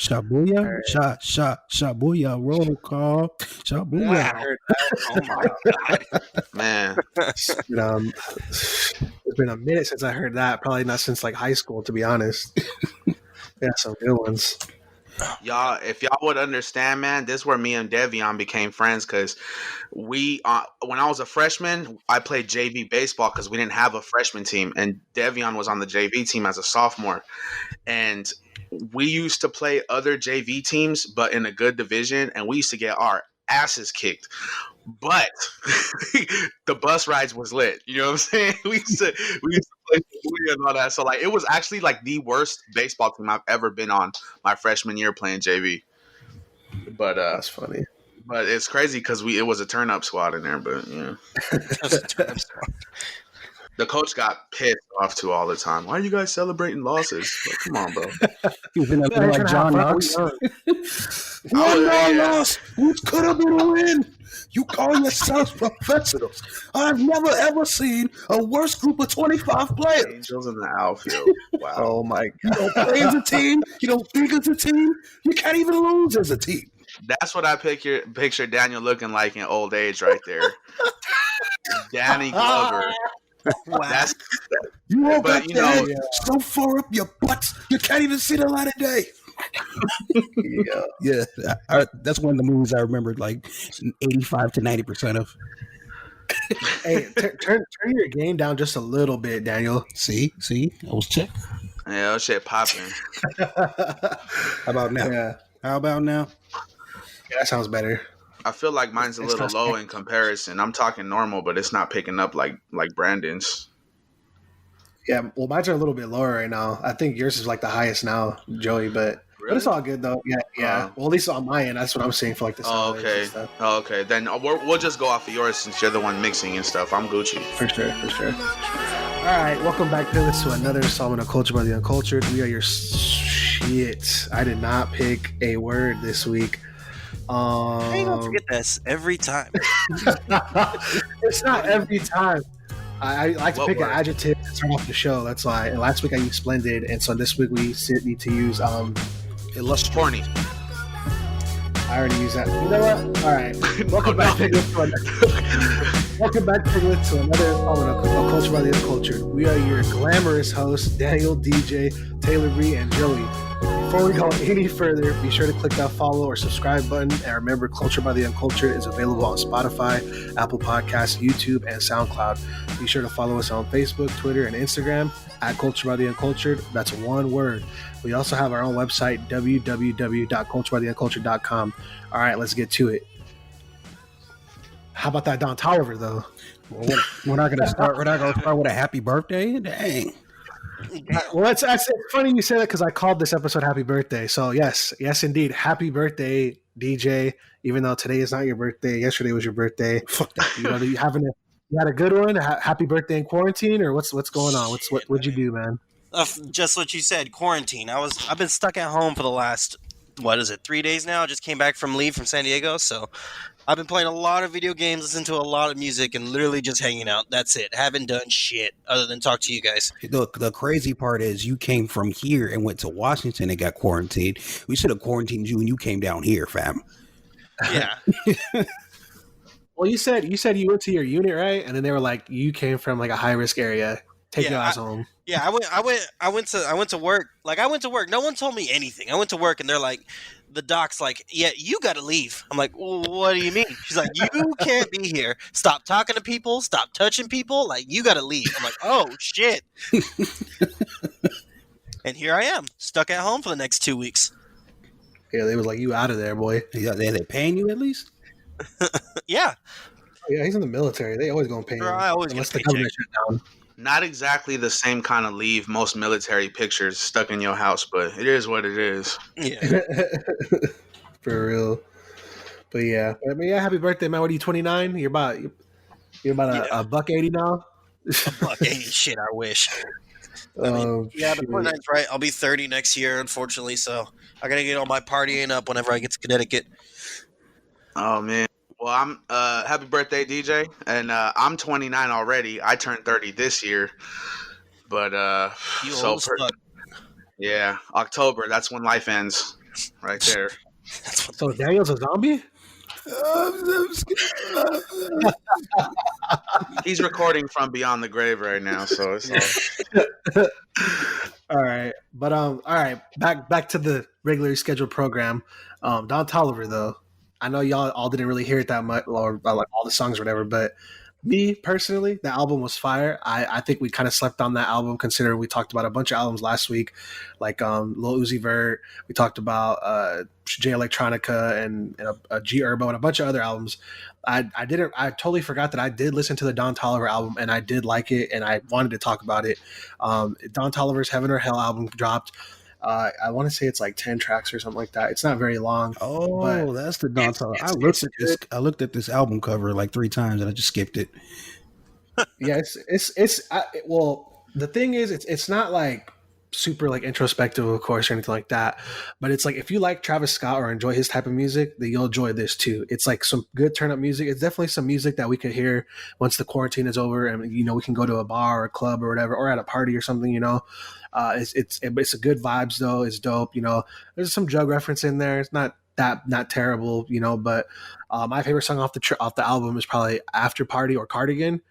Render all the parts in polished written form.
Shabuya, Right. shabuya, roll call, shabuya. I heard that. Oh my god, man! It's been a minute since I heard that. Probably not since like high school, to be honest. Yeah, some good ones. Y'all, if y'all would understand, man, this is where me and Devion became friends because we, when I was a freshman, I played JV baseball because we didn't have a freshman team, and Devion was on the JV team as a sophomore, and we used to play other JV teams, but in a good division, and we used to get our asses kicked. But the bus rides was lit. You know what I'm saying? We used to play Shibuya and all that. So like it was actually like the worst baseball team I've ever been on my freshman year playing JV. But That's funny. but it's crazy because it was a turn up squad in there. But yeah, the coach got pissed off too all the time. Why are you guys celebrating losses? Like, come on, bro. He was in Yeah, there like John Knox. Knox. Oh, One yeah. loss, which could have been a win. You call yourselves professionals. I've never ever seen a worse group of 25 players. Angels in the outfield. Wow. Oh my god! You don't play as a team. You don't think as a team. You can't even lose as a team. That's what I picture Daniel looking like in old age right there. Danny Glover. Wow. That's You all But, got you your know- head so far up your butts, you can't even see the light of day. Yeah, that's one of the movies I remembered like 85 to 90% of. Hey, turn your game down just a little bit, Daniel. See, I was checked. yeah, that shit popping. How about now? Yeah, How about now? that sounds better. I feel like mine's a It's little not low scary. in comparison. I'm talking normal, but it's not picking up like Brandon's. Yeah, well, mine's are a little bit lower right now. I think yours is like the highest now, Joey, but it's all good though. Yeah. Well, at least on my end, that's what I'm saying for like the Oh, sound waves okay. and stuff. Oh, okay. Then we'll just go off of yours since you're the one mixing and stuff. I'm Gucci. For sure. All right, welcome back, Piglets, to another installment of Culture by the Uncultured. We are your shit. I did not pick a word this week. How you gonna forget this every time? It's not every time. I like to What pick word? an adjective to start off the show. That's why. And last week I used splendid, and so this week we need to use Illustrious. Corny. I already used that. You know what? All right. Welcome back, Piglets, to another installment of Culture by the Uncultured. We are your glamorous hosts, Daniel, DJ, Taylor B, and Joey. Before we go any further, be sure to click that follow or subscribe button. And remember, Culture by the Uncultured is available on Spotify, Apple Podcasts, YouTube, and SoundCloud. Be sure to follow us on Facebook, Twitter, and Instagram at Culture by the Uncultured. That's one word. We also have our own website, www.culturebytheuncultured.com. All right, let's get to it. How about that Don Tolliver, though? Well, we're not gonna start. We're not gonna start with a happy birthday. Dang. Well, it's funny you say that because I called this episode "Happy Birthday." So yes, indeed, happy birthday, DJ. Even though today is not your birthday, yesterday was your birthday. Fuck that. You had a good one. Happy birthday in quarantine, or what's going on? What'd you do, man? Just what you said, quarantine. I've been stuck at home for the last 3 days now. I just came back from leave from San Diego, so I've been playing a lot of video games, listening to a lot of music, and literally just hanging out. That's it. Haven't done shit other than talk to you guys. Look, the crazy part is you came from here and went to Washington and got quarantined. We should have quarantined you when you came down here, fam. Yeah. Well, you said you went to your unit, right? And then they were like, you came from like a high risk area. Take your ass home. Yeah, I went to work. Like, I went to work. No one told me anything. I went to work, and they're like, the doc's like, yeah, you got to leave. I'm like, well, what do you mean? She's like, you can't be here. Stop talking to people. Stop touching people. Like, you got to leave. I'm like, oh, shit. And here I am, stuck at home for the next 2 weeks. Yeah, they was like, you out of there, boy. Yeah, they paying you at least. Yeah. Yeah, he's in the military. They always gonna pay him. Bro, I always unless get a the government shut down. Not exactly the same kind of leave most military pictures stuck in your house, but it is what it is. Yeah. For real. But yeah, happy birthday, man. What are you, 29? You're about a $1.80 now. Fuck, hey, shit, I wish. I mean, yeah, the 29's right. I'll be 30 next year, unfortunately, so I gotta get all my partying up whenever I get to Connecticut. Oh man. Well, I'm happy birthday, DJ, and I'm 29 already. I turned 30 this year, but You old as fuck. yeah, October. That's when life ends. right there. That's what So Daniel's a zombie? He's recording from beyond the grave right now, so it's all. All right, but all right, back to the regularly scheduled program. Don Tolliver, though, I know y'all all didn't really hear it that much, or like all the songs or whatever, but me personally, the album was fire. I think we kind of slept on that album, considering we talked about a bunch of albums last week, like Lil Uzi Vert. We talked about J Electronica and a G Herbo and a bunch of other albums. I totally forgot that I did listen to the Don Tolliver album and I did like it and I wanted to talk about it. Don Tolliver's Heaven or Hell album dropped. I want to say it's like 10 tracks or something like that. It's not very long. Oh, that's the Don Tolliver. I looked at this album cover like 3 times and I just skipped it. Yeah, well, the thing is, it's not like super like introspective, of course, or anything like that. But it's like if you like Travis Scott or enjoy his type of music, then you'll enjoy this too. It's like some good turn up music. It's definitely some music that we could hear once the quarantine is over, and we can go to a bar or a club or whatever, or at a party or something. It's a good vibes though. It's dope. There's some drug reference in there. It's not terrible. But my favorite song off the album is probably After Party or Cardigan.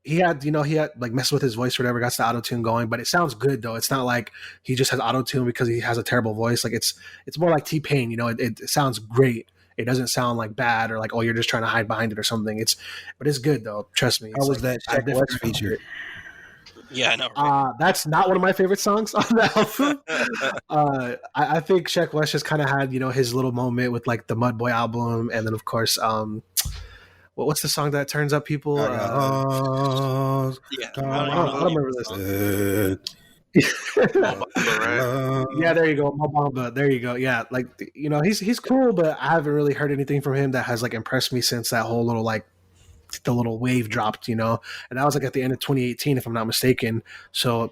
He had like messed with his voice or whatever, got the auto tune going, but it sounds good though. It's not like he just has auto tune because he has a terrible voice. Like it's more like T-Pain. It sounds great. It doesn't sound like bad or like, oh, you're just trying to hide behind it or something. But it's good though. Trust me. How was that Shaq West feature? Yeah, I know. Right? That's not one of my favorite songs on the album. I think Shaq West just kind of had his little moment with like the Mud Boy album, and then of course what's the song that turns up people? Yeah, I don't remember this. Yeah, there you go, Mobamba. There you go. Yeah, like he's cool, but I haven't really heard anything from him that has like impressed me since that whole little like the little wave dropped, and that was like at the end of 2018, if I'm not mistaken. So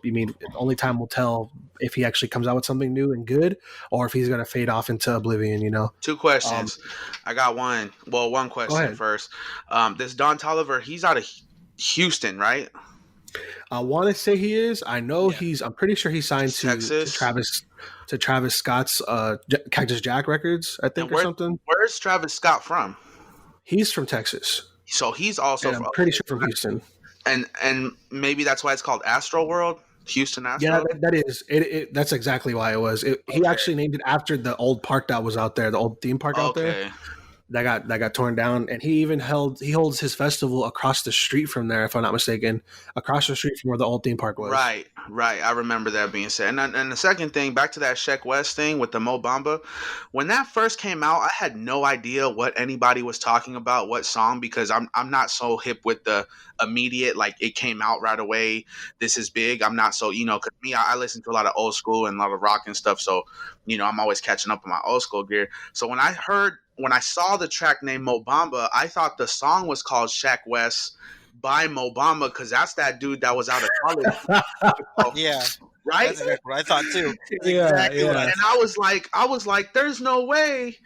only time will tell if he actually comes out with something new and good, or if he's going to fade off into oblivion. 2 questions. I got one. Well, one question first. This Don Tolliver, he's out of Houston, right? I want to say he is. I know I'm pretty sure he signed to Travis Scott's Cactus Jack Records, I think, or something. Where's Travis Scott from? He's from Texas. So he's also I'm pretty sure from Houston. And maybe that's why it's called Astro World, Houston Astro. Yeah, that is it. That's exactly why it was. He actually named it after the old park that was out there, the old theme park out there. That got torn down, and he holds his festival across the street from there, if I'm not mistaken, across the street from where the old theme park was. Right. I remember that being said. And the second thing, back to that Sheck West thing with the Mo Bamba, when that first came out, I had no idea what anybody was talking about, what song, because I'm not so hip with the immediate, like it came out right away, this is big. I'm not so, because me, I listen to a lot of old school and a lot of rock and stuff, so I'm always catching up on my old school gear. So when I saw the track named Mo Bamba, I thought the song was called Shaq West by Mo Bamba, because that's that dude that was out of college. Yeah. Right? That's exactly what I thought too. Exactly what I And I was like, there's no way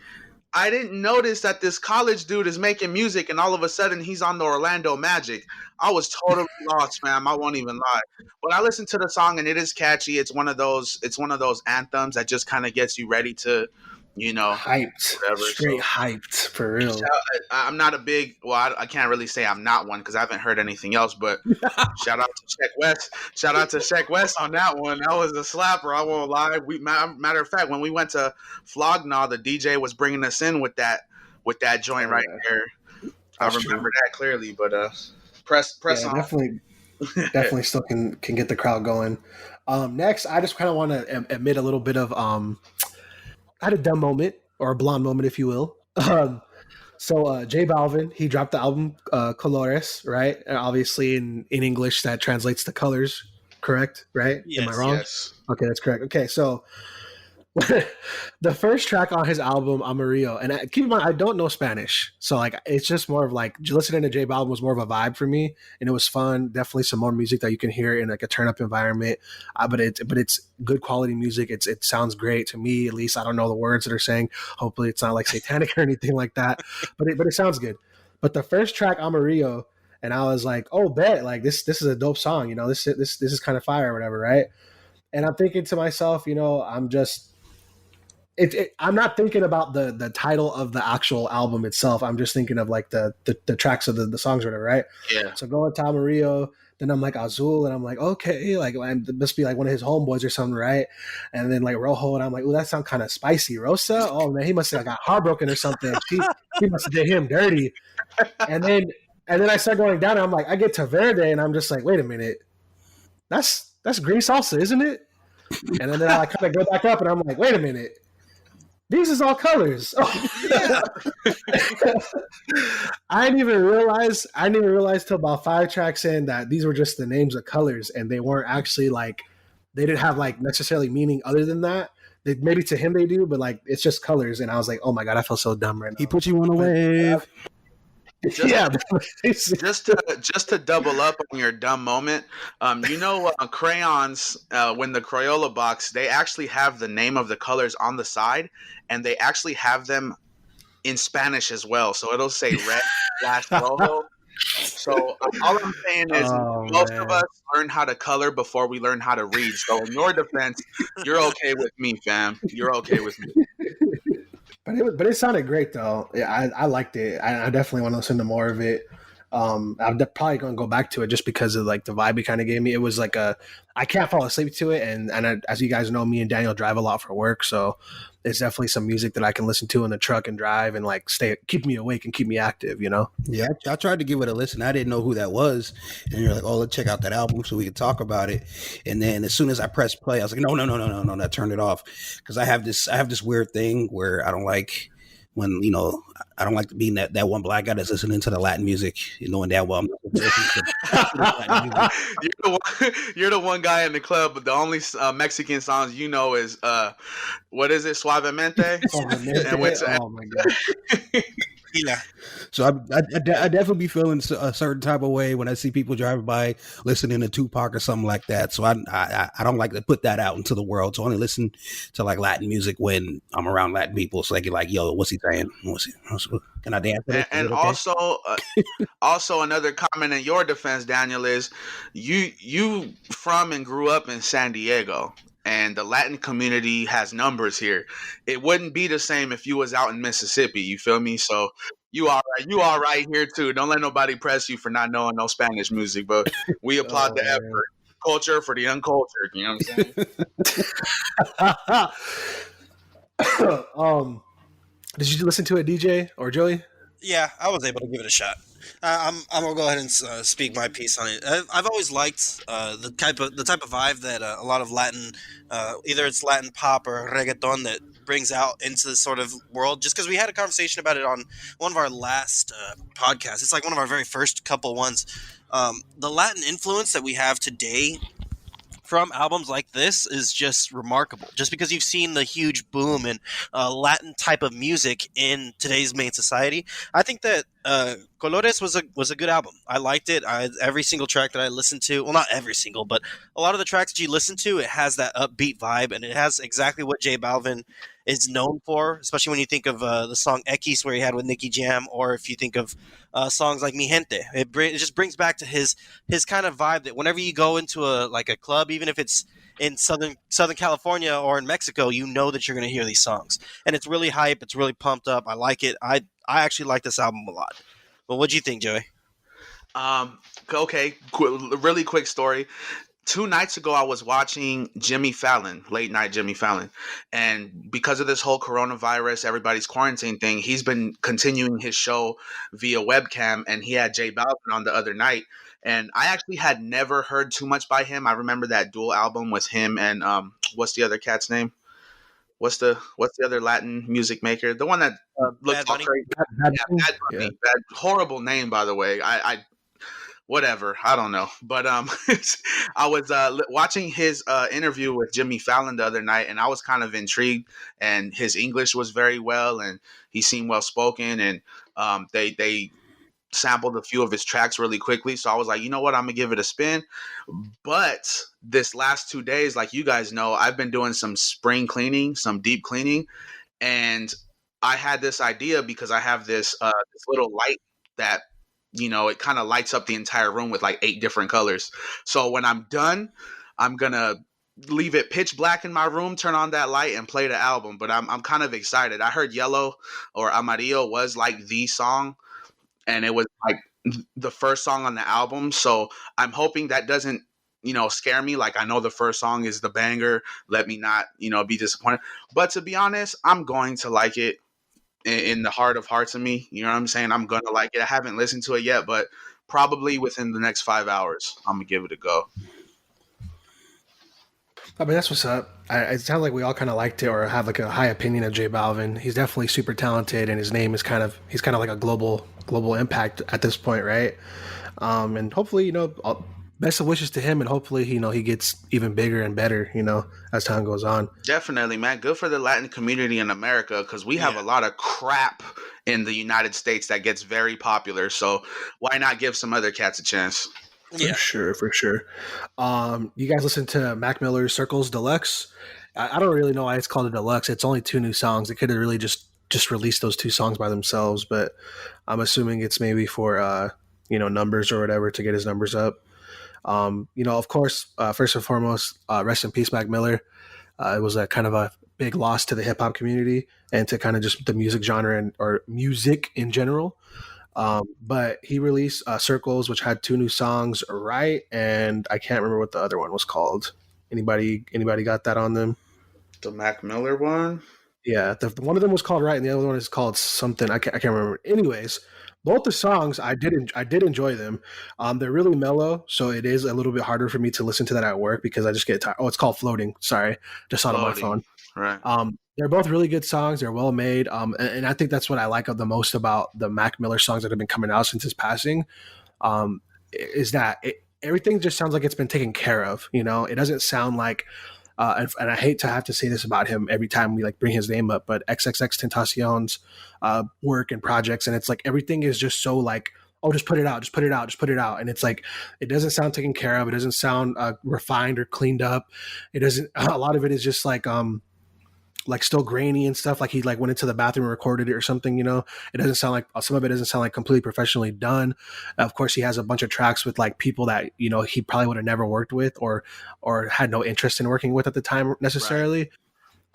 I didn't notice that this college dude is making music and all of a sudden he's on the Orlando Magic. I was totally lost, fam. I won't even lie. But I listened to the song and it is catchy. It's one of those anthems that just kind of gets you ready to hyped, whatever, straight hyped for real. I'm not a big, I can't really say I'm not one because I haven't heard anything else, but shout out to Sheck West. Shout out to Sheck West on that one. That was a slapper. I won't lie. Matter of fact, when we went to Flognaw, the DJ was bringing us in with that joint right there. I remember that clearly, but press on. Definitely still can get the crowd going. Next, I just kind of want to admit a little bit of I had a dumb moment, or a blonde moment, if you will. So J Balvin, he dropped the album Colores, right? And obviously in English that translates to colors, correct? Right? Yes, am I wrong? Yes. Okay, that's correct. Okay, so the first track on his album Amarillo, and keep in mind I don't know Spanish, so like it's just more of like listening to J Balvin was more of a vibe for me, and it was fun. Definitely some more music that you can hear in like a turn up environment, but it's good quality music. It sounds great to me, at least. I don't know the words that are saying. Hopefully it's not like satanic or anything like that, but it sounds good. But the first track Amarillo, and I was like, oh, bet, like this is a dope song, this is kind of fire or whatever, right? And I'm thinking to myself, I'm not thinking about the title of the actual album itself. I'm just thinking of like the tracks of the songs or whatever, right? Yeah. So going to Amarillo, then I'm like Azul, and I'm like, okay, like it must be like one of his homeboys or something, right? And then like Rojo, and I'm like, oh, that sounds kind of spicy. Rosa, oh man, he must have got heartbroken or something. She must have did him dirty. And then I start going down, and I'm like, I get to Verde, and I'm just like, wait a minute, that's green salsa, isn't it? And then I kind of go back up, and I'm like, wait a minute. These is all colors. Oh, yeah. I didn't even realize till about 5 tracks in that these were just the names of colors, and they weren't actually like they didn't have like necessarily meaning other than that. Maybe to him they do, but like it's just colors. And I was like, oh my god, I feel so dumb right now. He put you on a wave. Just to double up on your dumb moment, crayons, when the Crayola box, they actually have the name of the colors on the side, and they actually have them in Spanish as well. So it'll say red / rojo. So all I'm saying is most of us learn how to color before we learn how to read. So in your defense, you're okay with me, fam. You're okay with me. But it sounded great though. Yeah, I liked it. I definitely want to listen to more of it. I'm probably going to go back to it just because of like the vibe it kind of gave me. It was like I can't fall asleep to it, and as you guys know, me and Daniel drive a lot for work, so it's definitely some music that I can listen to in the truck and drive and like keep me awake and keep me active, you know? Yeah, I tried to give it a listen. I didn't know who that was, and you're like, "Oh, let's check out that album so we can talk about it." And then as soon as I pressed play, I was like, "No!" I turned it off because I have this weird thing where I don't like when I don't like being that one black guy that's listening to the Latin music, knowing that well I'm not listening to Latin music. You're the one guy in the club, but the only Mexican songs you know is what is it, Suavemente? And oh my god. Yeah. So I definitely be feeling a certain type of way when I see people driving by listening to Tupac or something like that. So I don't like to put that out into the world. So I only listen to like Latin music when I'm around Latin people. So they get like, yo, what's he saying? Can I dance? And okay? Also another comment in your defense, Daniel, is you from and grew up in San Diego. And the Latin community has numbers here. It wouldn't be the same if you was out in Mississippi. You feel me? So you all right here too. Don't let nobody press you for not knowing no Spanish music. But we applaud the effort. Culture for the uncultured. You know what I'm saying? Did you listen to it, DJ or Joey? Yeah, I was able to give it a shot. I'm gonna go ahead and speak my piece on it. I've always liked the type of vibe that a lot of Latin, either it's Latin pop or reggaeton, that brings out into this sort of world. Just because we had a conversation about it on one of our last podcasts, it's like one of our very first couple ones. The Latin influence that we have today from albums like this is just remarkable. Just because you've seen the huge boom in Latin type of music in today's main society, I think that Colores was a good album. I liked it. Every single track that I listened to, well, not every single, but a lot of the tracks that you listen to, it has that upbeat vibe, and it has exactly what J Balvin is known for, especially when you think of the song X where he had with Nicky Jam, or if you think of songs like Mi Gente. It just brings back to his kind of vibe that whenever you go into a club, even if it's in Southern California or in Mexico, you know that you're going to hear these songs. And it's really hype. It's really pumped up. I like it. I actually like this album a lot. But what do you think, Joey? Okay, really quick story. 2 nights ago, I was watching Jimmy Fallon, late night Jimmy Fallon. And because of this whole coronavirus, everybody's quarantine thing, he's been continuing his show via webcam. And he had J Balvin on the other night. And I actually had never heard too much by him. I remember that dual album with him and what's the other cat's name? What's the other Latin music maker? The one that looks all crazy. Bad Bunny. Bad, horrible name, by the way. I whatever. I don't know. But I was watching his interview with Jimmy Fallon the other night, and I was kind of intrigued. And his English was very well, and he seemed well spoken. And they sampled a few of his tracks really quickly. So I was like, you know what? I'm going to give it a spin. But this last 2 days, like you guys know, I've been doing some spring cleaning, some deep cleaning. And I had this idea because I have this little light that, it kind of lights up the entire room with like 8 different colors. So when I'm done, I'm going to leave it pitch black in my room, turn on that light, and play the album. But I'm kind of excited. I heard Yellow or Amarillo was like the song, and it was like the first song on the album. So I'm hoping that doesn't, scare me. Like, I know the first song is the banger. Let me not, be disappointed. But to be honest, I'm going to like it in the heart of hearts of me. You know what I'm saying? I'm going to like it. I haven't listened to it yet, but probably within the next 5 hours, I'm going to give it a go. I mean, that's what's up. It sounds like we all kind of liked it or have like a high opinion of J Balvin. He's definitely super talented, and his name is he's kind of like a global impact at this point, right? And hopefully, best of wishes to him, and hopefully, he gets even bigger and better, as time goes on. Definitely, man. Good for the Latin community in America, because we have a lot of crap in the United States that gets very popular. So why not give some other cats a chance? For sure. You guys listen to Mac Miller's Circles Deluxe? I don't really know why it's called a deluxe. It's only 2 new songs. They could have really just released those 2 songs by themselves, but I'm assuming it's maybe for numbers or whatever, to get his numbers up. Of course, first and foremost, rest in peace, Mac Miller. It was a kind of a big loss to the hip hop community and to kind of just the music genre or music in general. But he released Circles, which had 2 new songs, right? And I can't remember what the other one was called. Anybody got that on them? The Mac Miller one? Yeah, the one of them was called Right, and the other one is called something. I can't remember. Anyways, both the songs I did enjoy them. They're really mellow, so it is a little bit harder for me to listen to that at work because I just get tired. Oh, it's called Floating. Sorry, just saw it on my phone. Right. They're both really good songs. They're well made. And I think that's what I like the most about the Mac Miller songs that have been coming out since his passing. Is that everything just sounds like it's been taken care of. It doesn't sound like. And I hate to have to say this about him every time we bring his name up, but XXXTentacion's work and projects, and it's like everything is just so oh, just put it out, and it's like it doesn't sound taken care of. It doesn't sound refined or cleaned up. It doesn't. A lot of it is just still grainy and stuff. Like he went into the bathroom and recorded it or something. It doesn't sound like some of it doesn't sound like completely professionally done. Of course, he has a bunch of tracks with people that he probably would have never worked with or had no interest in working with at the time necessarily.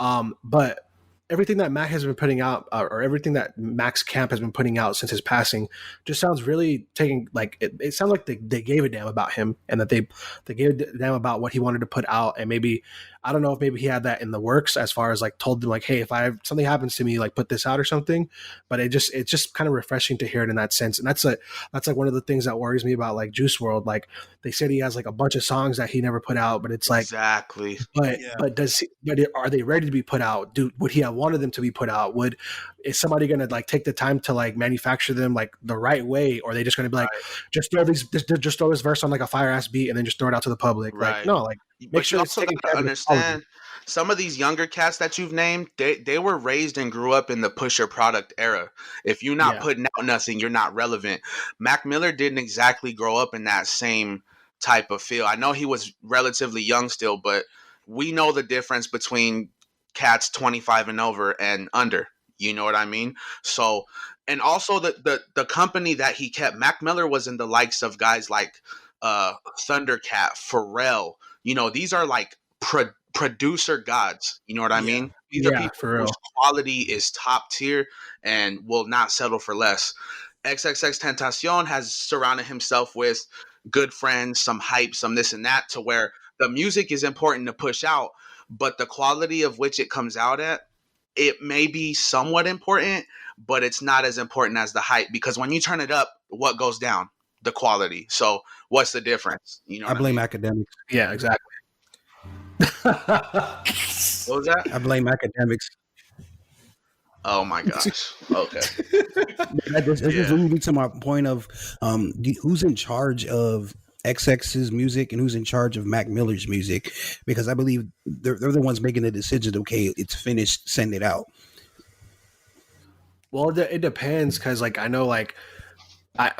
Right. But everything that Mac has been putting out, or everything that Mac's camp has been putting out since his passing, just sounds really taking it sounds like they gave a damn about him, and that they gave a damn about what he wanted to put out. And maybe I don't know if maybe he had that in the works as far as told them hey, if something happens to me, put this out or something. But it's just kind of refreshing to hear it in that sense. And that's one of the things that worries me about Juice WRLD. They said he has a bunch of songs that he never put out, but it's exactly. But are they ready to be put out? Would he have wanted them to be put out? Is somebody going to take the time to manufacture them the right way, or are they just going to be just throw this verse on a fire ass beat and then just throw it out to the public? Right. No, make sure it's taken care of. Understand, some of these younger cats that you've named, they were raised and grew up in the pusher product era. If you're not putting out nothing, you're not relevant. Mac Miller didn't exactly grow up in that same type of feel. I know he was relatively young still, but we know the difference between cats 25 and over and under. You know what I mean? So, and also the company that he kept, Mac Miller was in the likes of guys like Thundercat, Pharrell. These are producer gods. You know what I mean? These are people whose quality is top tier and will not settle for less. XXXTentacion has surrounded himself with good friends, some hype, some this and that, to where the music is important to push out, but the quality of which it comes out at, it may be somewhat important, but it's not as important as the hype, because when you turn it up, what goes down? The quality. So what's the difference? I blame academics. Yeah, exactly. What was that? I blame academics. Oh my gosh. Okay. This is leading to my point of who's in charge of XX's music and who's in charge of Mac Miller's music, because I believe they're the ones making the decision. Okay, it's finished, send it out. Well, it depends, because I know I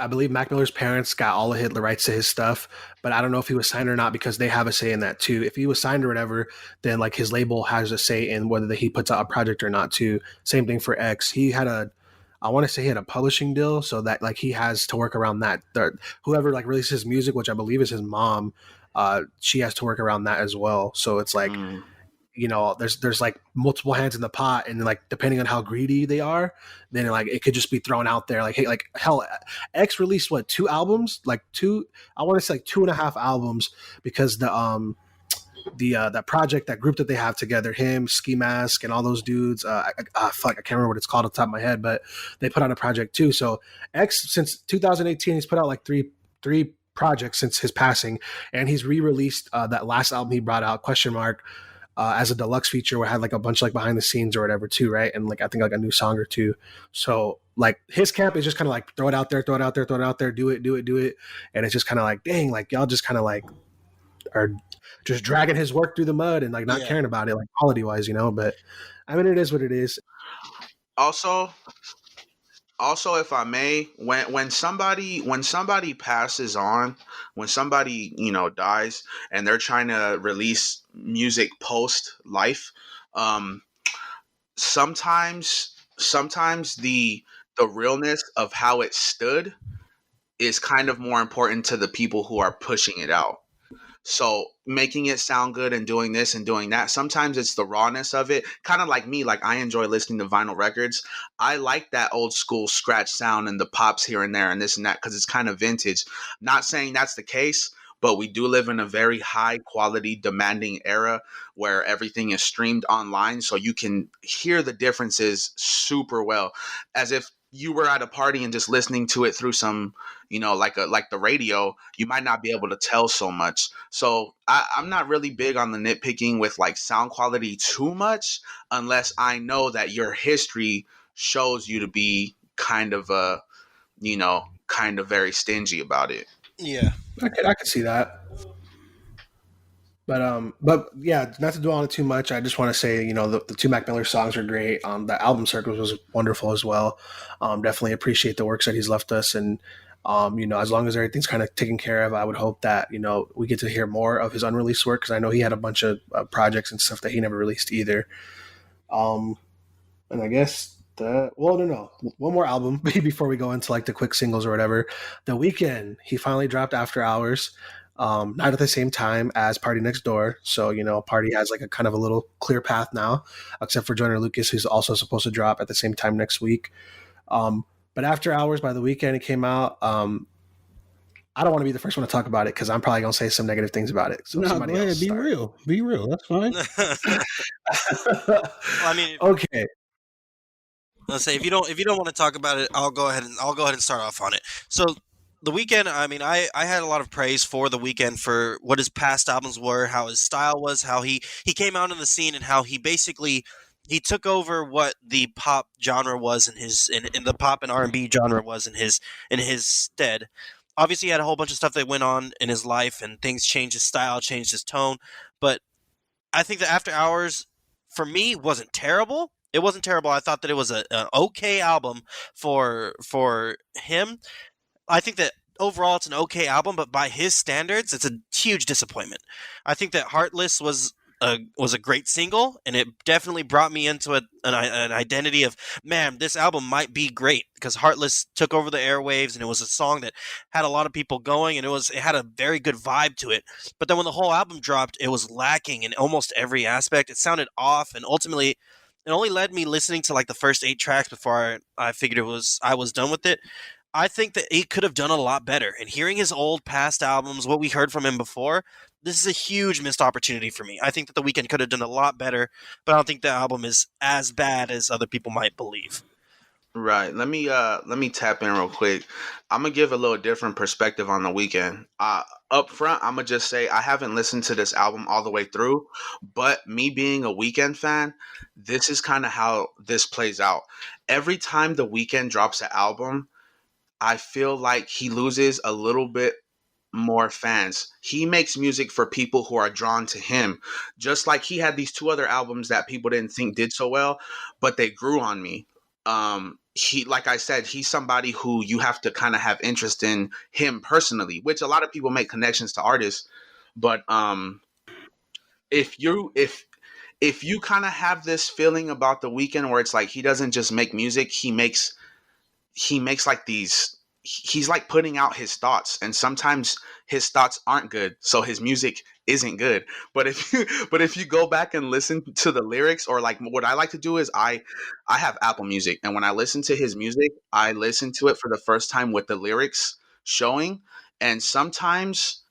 believe Mac Miller's parents got all of the rights to his stuff, but I don't know if he was signed or not, because they have a say in that too. If he was signed or whatever, then his label has a say in whether he puts out a project or not too. Same thing for X. He had I want to say he had a publishing deal, so that he has to work around that. Whoever releases music, which I believe is his mom, she has to work around that as well. So it's like, Mm. there's like multiple hands in the pot, and like depending on how greedy they are, then like it could just be thrown out there. Like, hey, like hell, X released what, 2 albums? Like I want to say like 2.5 albums, because that project, that group that they have together, him, Ski Mask, and all those dudes. I can't remember what it's called off the top of my head, but they put out a project too. So X, since 2018, he's put out like three projects since his passing, and he's re-released that last album he brought out, Question Mark, as a deluxe feature, where it had like a bunch of like behind the scenes or whatever too, right? And like I think like a new song or two. So like his camp is just kind of like throw it out there, throw it out there, throw it out there, do it, and it's just kind of like, dang, like y'all just kind of like are just dragging his work through the mud and like not caring about it, like quality wise, But I mean, it is what it is. Also, if I may, when somebody passes on, when somebody dies, and they're trying to release music post life, sometimes the realness of how it stood is kind of more important to the people who are pushing it out. So making it sound good and doing this and doing that, sometimes it's the rawness of it. Kind of like me, like I enjoy listening to vinyl records. I like that old school scratch sound and the pops here and there and this and that, because it's kind of vintage. Not saying that's the case, but we do live in a very high quality, demanding era where everything is streamed online. So you can hear the differences super well, as if you were at a party and just listening to it through some, like the radio. You might not be able to tell so much. So I'm not really big on the nitpicking with like sound quality too much, unless I know that your history shows you to be kind of very stingy about it. Yeah. I could see that. But yeah, not to dwell on it too much. I just want to say, the two Mac Miller songs are great. The album Circles was wonderful as well. Definitely appreciate the works that he's left us, and as long as everything's kind of taken care of, I would hope that we get to hear more of his unreleased work, because I know he had a bunch of projects and stuff that he never released either. And I guess no, one more album before we go into like the quick singles or whatever. The Weeknd, he finally dropped After Hours. Not at the same time as Party Next Door. So, Party has like a kind of a little clear path now, except for Joyner Lucas, who's also supposed to drop at the same time next week. But After Hours by The Weeknd, it came out. I don't want to be the first one to talk about it, because I'm probably going to say some negative things about it. So no, go ahead. Be real. That's fine. Well, I mean, okay. Let's say if you don't want to talk about it, I'll go ahead and start off on it. So The Weeknd, I mean, I had a lot of praise for The Weeknd for what his past albums were, how his style was, how he came out in the scene, and how he basically he took over what the pop genre was in the pop and R&B genre was in his stead. Obviously, he had a whole bunch of stuff that went on in his life, and things changed his style, changed his tone. But I think that After Hours, for me, wasn't terrible. It wasn't terrible. I thought that it was an okay album for him. I think that overall it's an okay album, but by his standards, it's a huge disappointment. I think that Heartless was a great single, and it definitely brought me into an identity of, man, this album might be great, because Heartless took over the airwaves, and it was a song that had a lot of people going, and it had a very good vibe to it. But then when the whole album dropped, it was lacking in almost every aspect. It sounded off, and ultimately it only led me listening to like the first 8 tracks before I figured I was done with it. I think that he could have done a lot better. And hearing his old past albums, what we heard from him before, this is a huge missed opportunity for me. I think that The Weeknd could have done a lot better, but I don't think the album is as bad as other people might believe. Right. Let me tap in real quick. I'm gonna give a little different perspective on The Weeknd. Up front, I'm gonna just say I haven't listened to this album all the way through, but me being a Weeknd fan, this is kind of how this plays out. Every time The Weeknd drops an album, I feel like he loses a little bit more fans. He makes music for people who are drawn to him. Just like he had these 2 other albums that people didn't think did so well, but they grew on me. He, like I said, he's somebody who you have to kind of have interest in him personally, which a lot of people make connections to artists. But if you kind of have this feeling about The Weeknd where it's like he doesn't just make music, he makes like these he's like putting out his thoughts, and sometimes his thoughts aren't good, so his music isn't good. But if you go back and listen to the lyrics, or like what I like to do is I have Apple Music, and when I listen to his music, I listen to it for the first time with the lyrics showing, and sometimes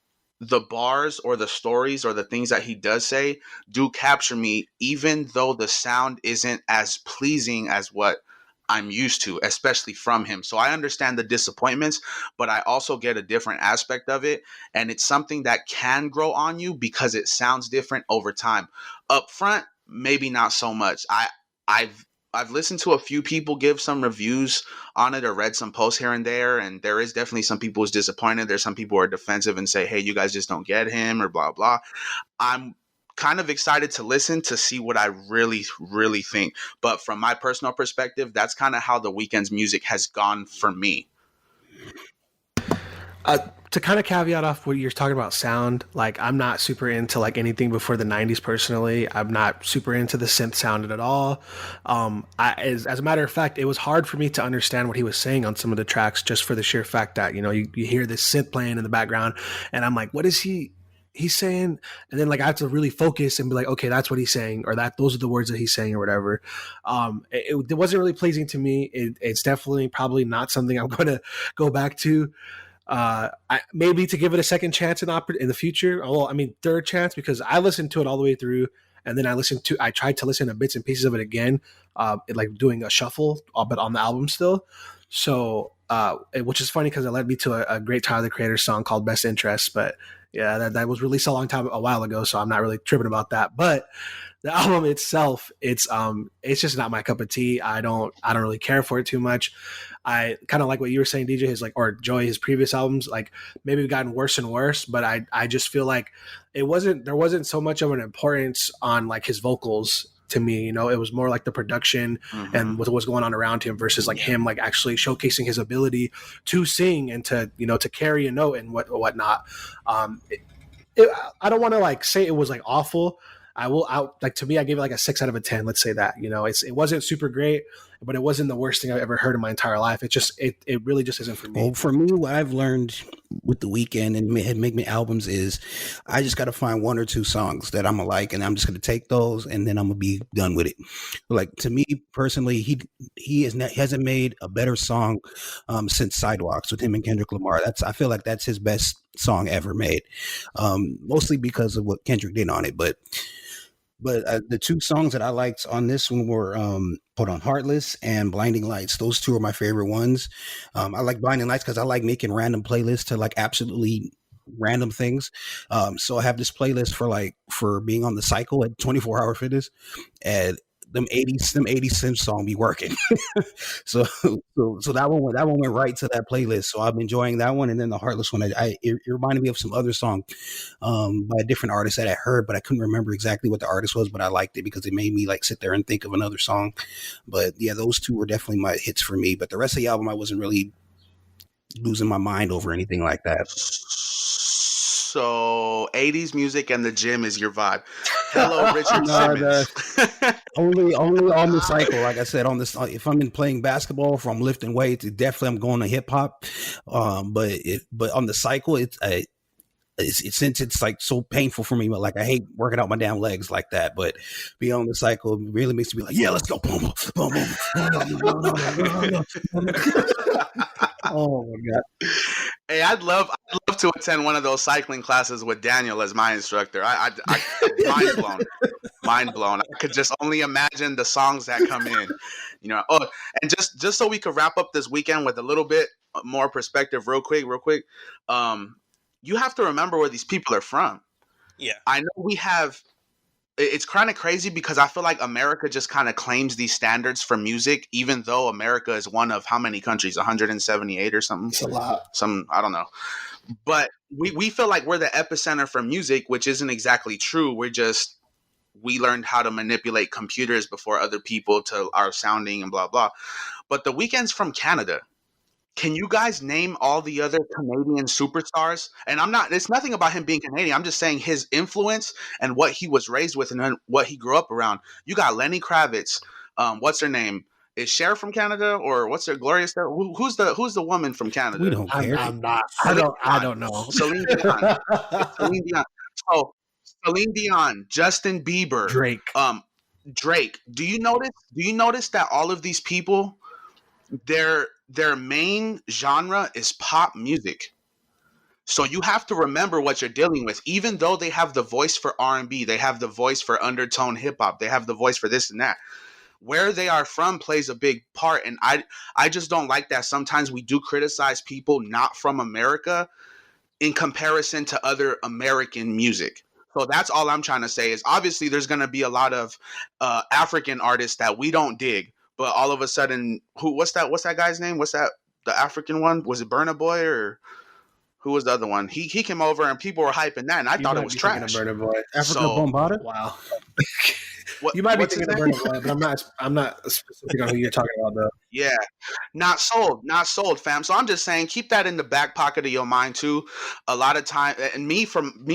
the bars or the stories or the things that he does say do capture me, even though the sound isn't as pleasing as what I'm used to, especially from him. So I understand the disappointments, but I also get a different aspect of it. And it's something that can grow on you because it sounds different over time. Up front, maybe not so much. I've listened to a few people give some reviews on it or read some posts here and there, and there is definitely some people who's disappointed. There's some people who are defensive and say, hey, you guys just don't get him or blah blah. I'm kind of excited to listen to see what I really, really think. But from my personal perspective, that's kind of how the weekend's music has gone for me. To kind of caveat off what you're talking about sound, like I'm not super into like anything before the 90s personally. I'm not super into the synth sound at all. As a matter of fact, it was hard for me to understand what he was saying on some of the tracks just for the sheer fact that, you hear this synth playing in the background and I'm like, what is he's saying? And then like I have to really focus and be like, okay, that's what he's saying, or those are the words that he's saying or whatever. It wasn't really pleasing to me. It's definitely probably not something I'm going to go back to. Maybe to give it a second chance in the future. Well, I mean, third chance, because I listened to it all the way through, and then I tried to listen to bits and pieces of it again, like doing a shuffle, but on the album still. So, which is funny because it led me to a great Tyler the Creator song called Best Interest. But yeah, that was released a while ago, so I'm not really tripping about that. But the album itself, it's just not my cup of tea. I don't really care for it too much. I kind of like what you were saying, DJ, or Joey, his previous albums, like maybe have gotten worse and worse, but I just feel like there wasn't so much of an importance on like his vocals to me. It was more like the production and what was going on around him versus like him like actually showcasing his ability to sing and to to carry a note and whatnot. I don't want to like say it was like awful. To me, I gave it like a 6 out of a 10. Let's say that, it wasn't super great, but it wasn't the worst thing I've ever heard in my entire life. It really just isn't for me. Well, for me, what I've learned with the weekend and make me albums is I just got to find 1 or 2 songs that I'm gonna like, and I'm just gonna take those, and then I'm gonna be done with it. Like to me personally, he hasn't made a better song since Sidewalks with him and Kendrick Lamar. I feel like that's his best song ever made, mostly because of what Kendrick did on it, but the 2 songs that I liked on this one were Heartless and Blinding Lights. Those 2 are my favorite ones. I like Blinding Lights because I like making random playlists to like absolutely random things. So I have this playlist for being on the cycle at 24 Hour Fitness, and them 80 Sims song be working. so that one went right to that playlist. So I'm enjoying that one. And then the Heartless one, it reminded me of some other song by a different artist that I heard, but I couldn't remember exactly what the artist was, but I liked it because it made me like sit there and think of another song. But yeah, those 2 were definitely my hits for me. But the rest of the album, I wasn't really losing my mind over anything like that. So 80s music and the gym is your vibe. Hello, Richard Simmons. Only on the cycle. Like I said, if I'm playing basketball, if I'm lifting weights, definitely I'm going to hip hop. But on the cycle, since it's like so painful for me, but like I hate working out my damn legs like that. But being on the cycle really makes me like, yeah, let's go, boom, boom, boom. Oh my god. Hey, I'd love to attend one of those cycling classes with Daniel as my instructor. I mind blown. I could just only imagine the songs that come in, Oh, and just so we could wrap up this weekend with a little bit more perspective, real quick. You have to remember where these people are from. Yeah, I know we have. It's kind of crazy because I feel like America just kind of claims these standards for music, even though America is one of how many countries? 178 or something? It's a lot. I don't know. But we feel like we're the epicenter for music, which isn't exactly true. We learned how to manipulate computers before other people to our sounding and blah, blah. But The Weeknd's from Canada. Can you guys name all the other Canadian superstars? And it's nothing about him being Canadian. I'm just saying his influence and what he was raised with and what he grew up around. You got Lenny Kravitz. What's her name? Is Cher from Canada, or what's her Gloria Stefan? Who's the woman from Canada? We don't care. I'm not. Celine I Dion. don't know. Celine Dion. It's Celine Dion. So Celine Dion, Justin Bieber, Drake. Drake. Do you notice that all of these people, their main genre is pop music? So you have to remember what you're dealing with. Even though they have the voice for R&B, they have the voice for undertone hip hop, they have the voice for this and that. Where they are from plays a big part, and I just don't like that sometimes we do criticize people not from America in comparison to other American music. So that's all I'm trying to say is obviously there's going to be a lot of African artists that we don't dig, but all of a sudden, what's that guy's name? What's that? The African one? Was it Burna Boy or who was the other one? He came over and people were hyping that, and I thought it was trash. Burna Boy. Africa So- Bombada. Wow. What, You might be what's his thinking name? of Burna Boy, but I'm not specific on who you're talking about though. Yeah, not sold, fam. So I'm just saying, keep that in the back pocket of your mind too. A lot of time, and me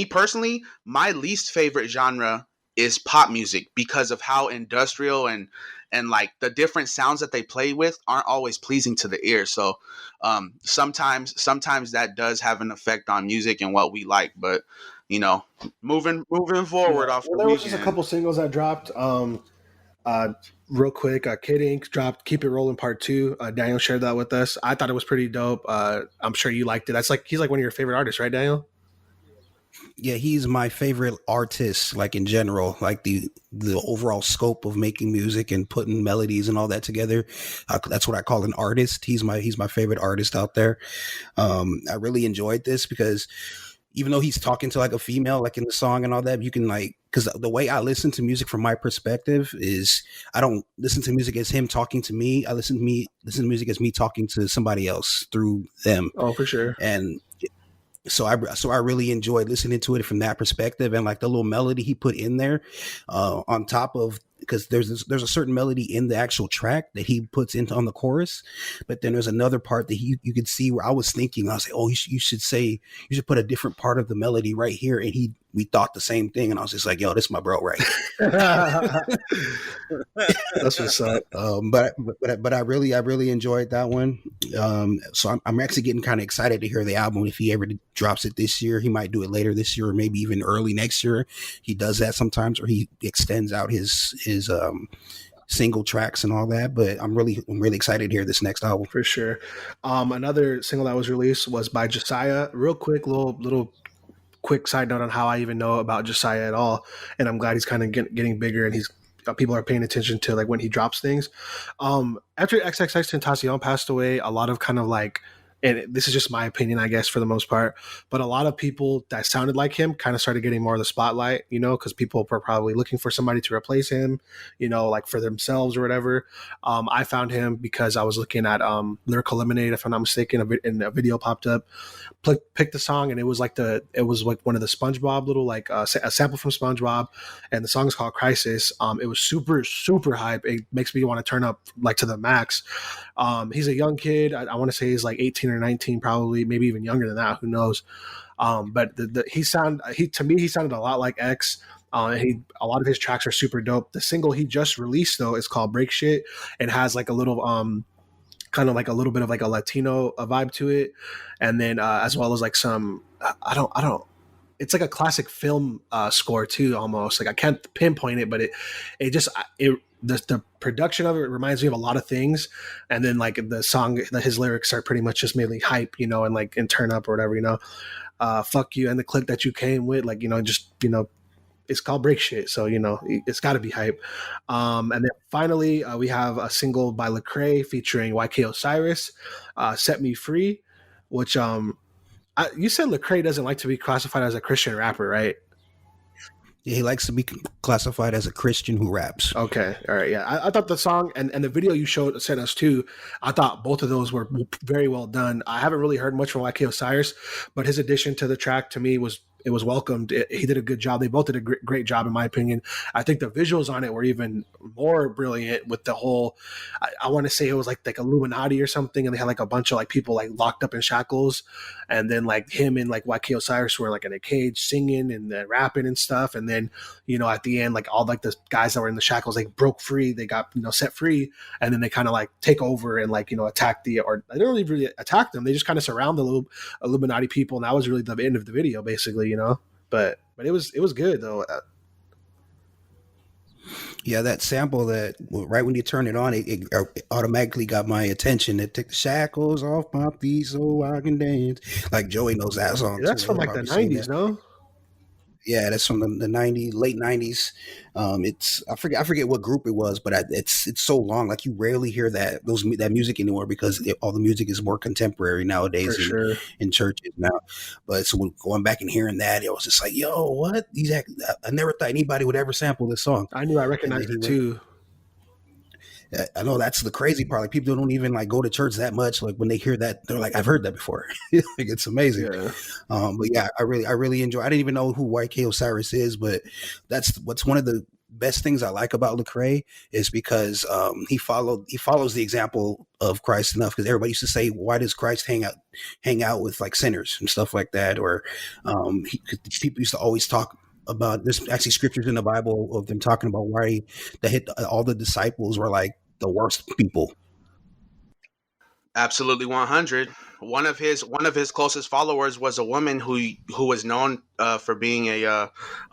personally, my least favorite genre is pop music because of how industrial and like the different sounds that they play with aren't always pleasing to the ear. So sometimes that does have an effect on music and what we like. But you know, moving forward off Well, the there was weekend. just a couple singles that dropped. Real quick, Kid Ink dropped "Keep It Rolling" Part 2. Daniel shared that with us. I thought it was pretty dope. I'm sure you liked it. He's like one of your favorite artists, right, Daniel? Yeah, he's my favorite artist, like in general, like the overall scope of making music and putting melodies and all that together. That's what I call an artist. He's my favorite artist out there. I really enjoyed this because even though he's talking to like a female, like in the song and all that, you can like, because the way I listen to music from my perspective is I don't listen to music as him talking to me. I listen to music as me talking to somebody else through them. Oh, for sure. And so I really enjoyed listening to it from that perspective, and like the little melody he put in there on top of, because there's a certain melody in the actual track that he puts into on the chorus, but then there's another part that you could see where I was thinking, I was like, oh, you should put a different part of the melody right here, and we thought the same thing, and I was just like, yo, this is my bro right here. That's what's up. But I really enjoyed that one. So I'm actually getting kind of excited to hear the album. If he ever drops it this year, he might do it later this year or maybe even early next year. He does that sometimes, or he extends out his single tracks and all that. But I'm really excited to hear this next album For sure. Another single that was released was by Josiah. Real quick, little quick side note on how I even know about Josiah at all, and I'm glad he's kind of getting bigger, and people are paying attention to like when he drops things. After XXXTentacion passed away, a lot of kind of like, and this is just my opinion, I guess, for the most part, but a lot of people that sounded like him kind of started getting more of the spotlight, because people were probably looking for somebody to replace him, like for themselves or whatever. I found him because I was looking at Lyrical Lemonade, if I'm not mistaken, and a video popped up, picked the song, and it was like one of the SpongeBob little like a sample from SpongeBob, and the song is called Crisis. It was super, super hype. It makes me want to turn up like to the max. He's a young kid. I want to say he's like 18 or 19, probably, maybe even younger than that. Who knows? But he sounded a lot like X. A lot of his tracks are super dope. The single he just released though is called Break Shit. It has like a little kind of like a little bit of like a Latino vibe to it, and then as well as like some I don't. It's like a classic film score too, almost. Like I can't pinpoint it, but the production of it reminds me of a lot of things, and then like the song, his lyrics are pretty much just mainly hype, and turn up or whatever, fuck you and the clique that you came with, like it's called Break Shit, so it's got to be hype. And then finally we have a single by Lecrae featuring YK Osiris, Set Me Free, which you said Lecrae doesn't like to be classified as a Christian rapper, right? Yeah, he likes to be classified as a Christian who raps. Okay, all right, yeah. I thought the song and the video you sent us too, I thought both of those were very well done. I haven't really heard much from YK Osiris, but his addition to the track to me was it was welcomed. He did a good job. They both did a great job, in my opinion. I think the visuals on it were even more brilliant with the whole. I want to say it was like Illuminati or something, and they had like a bunch of like people like locked up in shackles, and then like him and like YK Osiris were like in a cage singing and then rapping and stuff, and then at the end like all like the guys that were in the shackles like broke free, they got set free, and then they kind of like take over and like attack or they don't really attack them, they just kind of surround the Illuminati people, and that was really the end of the video basically. But it was good though. Yeah, that sample that right when you turn it on, it automatically got my attention. It took the shackles off my feet so I can dance. Like Joey knows that song. That's from like the 90s, no? Yeah, that's from the late 90s. It's I forget what group it was, but it's so long. Like you rarely hear that music anymore because all the music is more contemporary nowadays in churches now. But so when going back and hearing that, it was just like, yo, what? I never thought anybody would ever sample this song. I knew I recognized it too. I know that's the crazy part. Like people don't even like go to church that much. Like when they hear that, they're like, "I've heard that before." Like it's amazing. Yeah. But yeah, I really enjoy. I didn't even know who YK Osiris is, but that's what's one of the best things I like about Lecrae is because he follows the example of Christ enough. Because everybody used to say, "Why does Christ hang out with like sinners and stuff like that?" Or people used to always talk about there's actually scriptures in the Bible of them talking about why all the disciples were like the worst people. Absolutely 100. One of his closest followers was a woman who was known for being a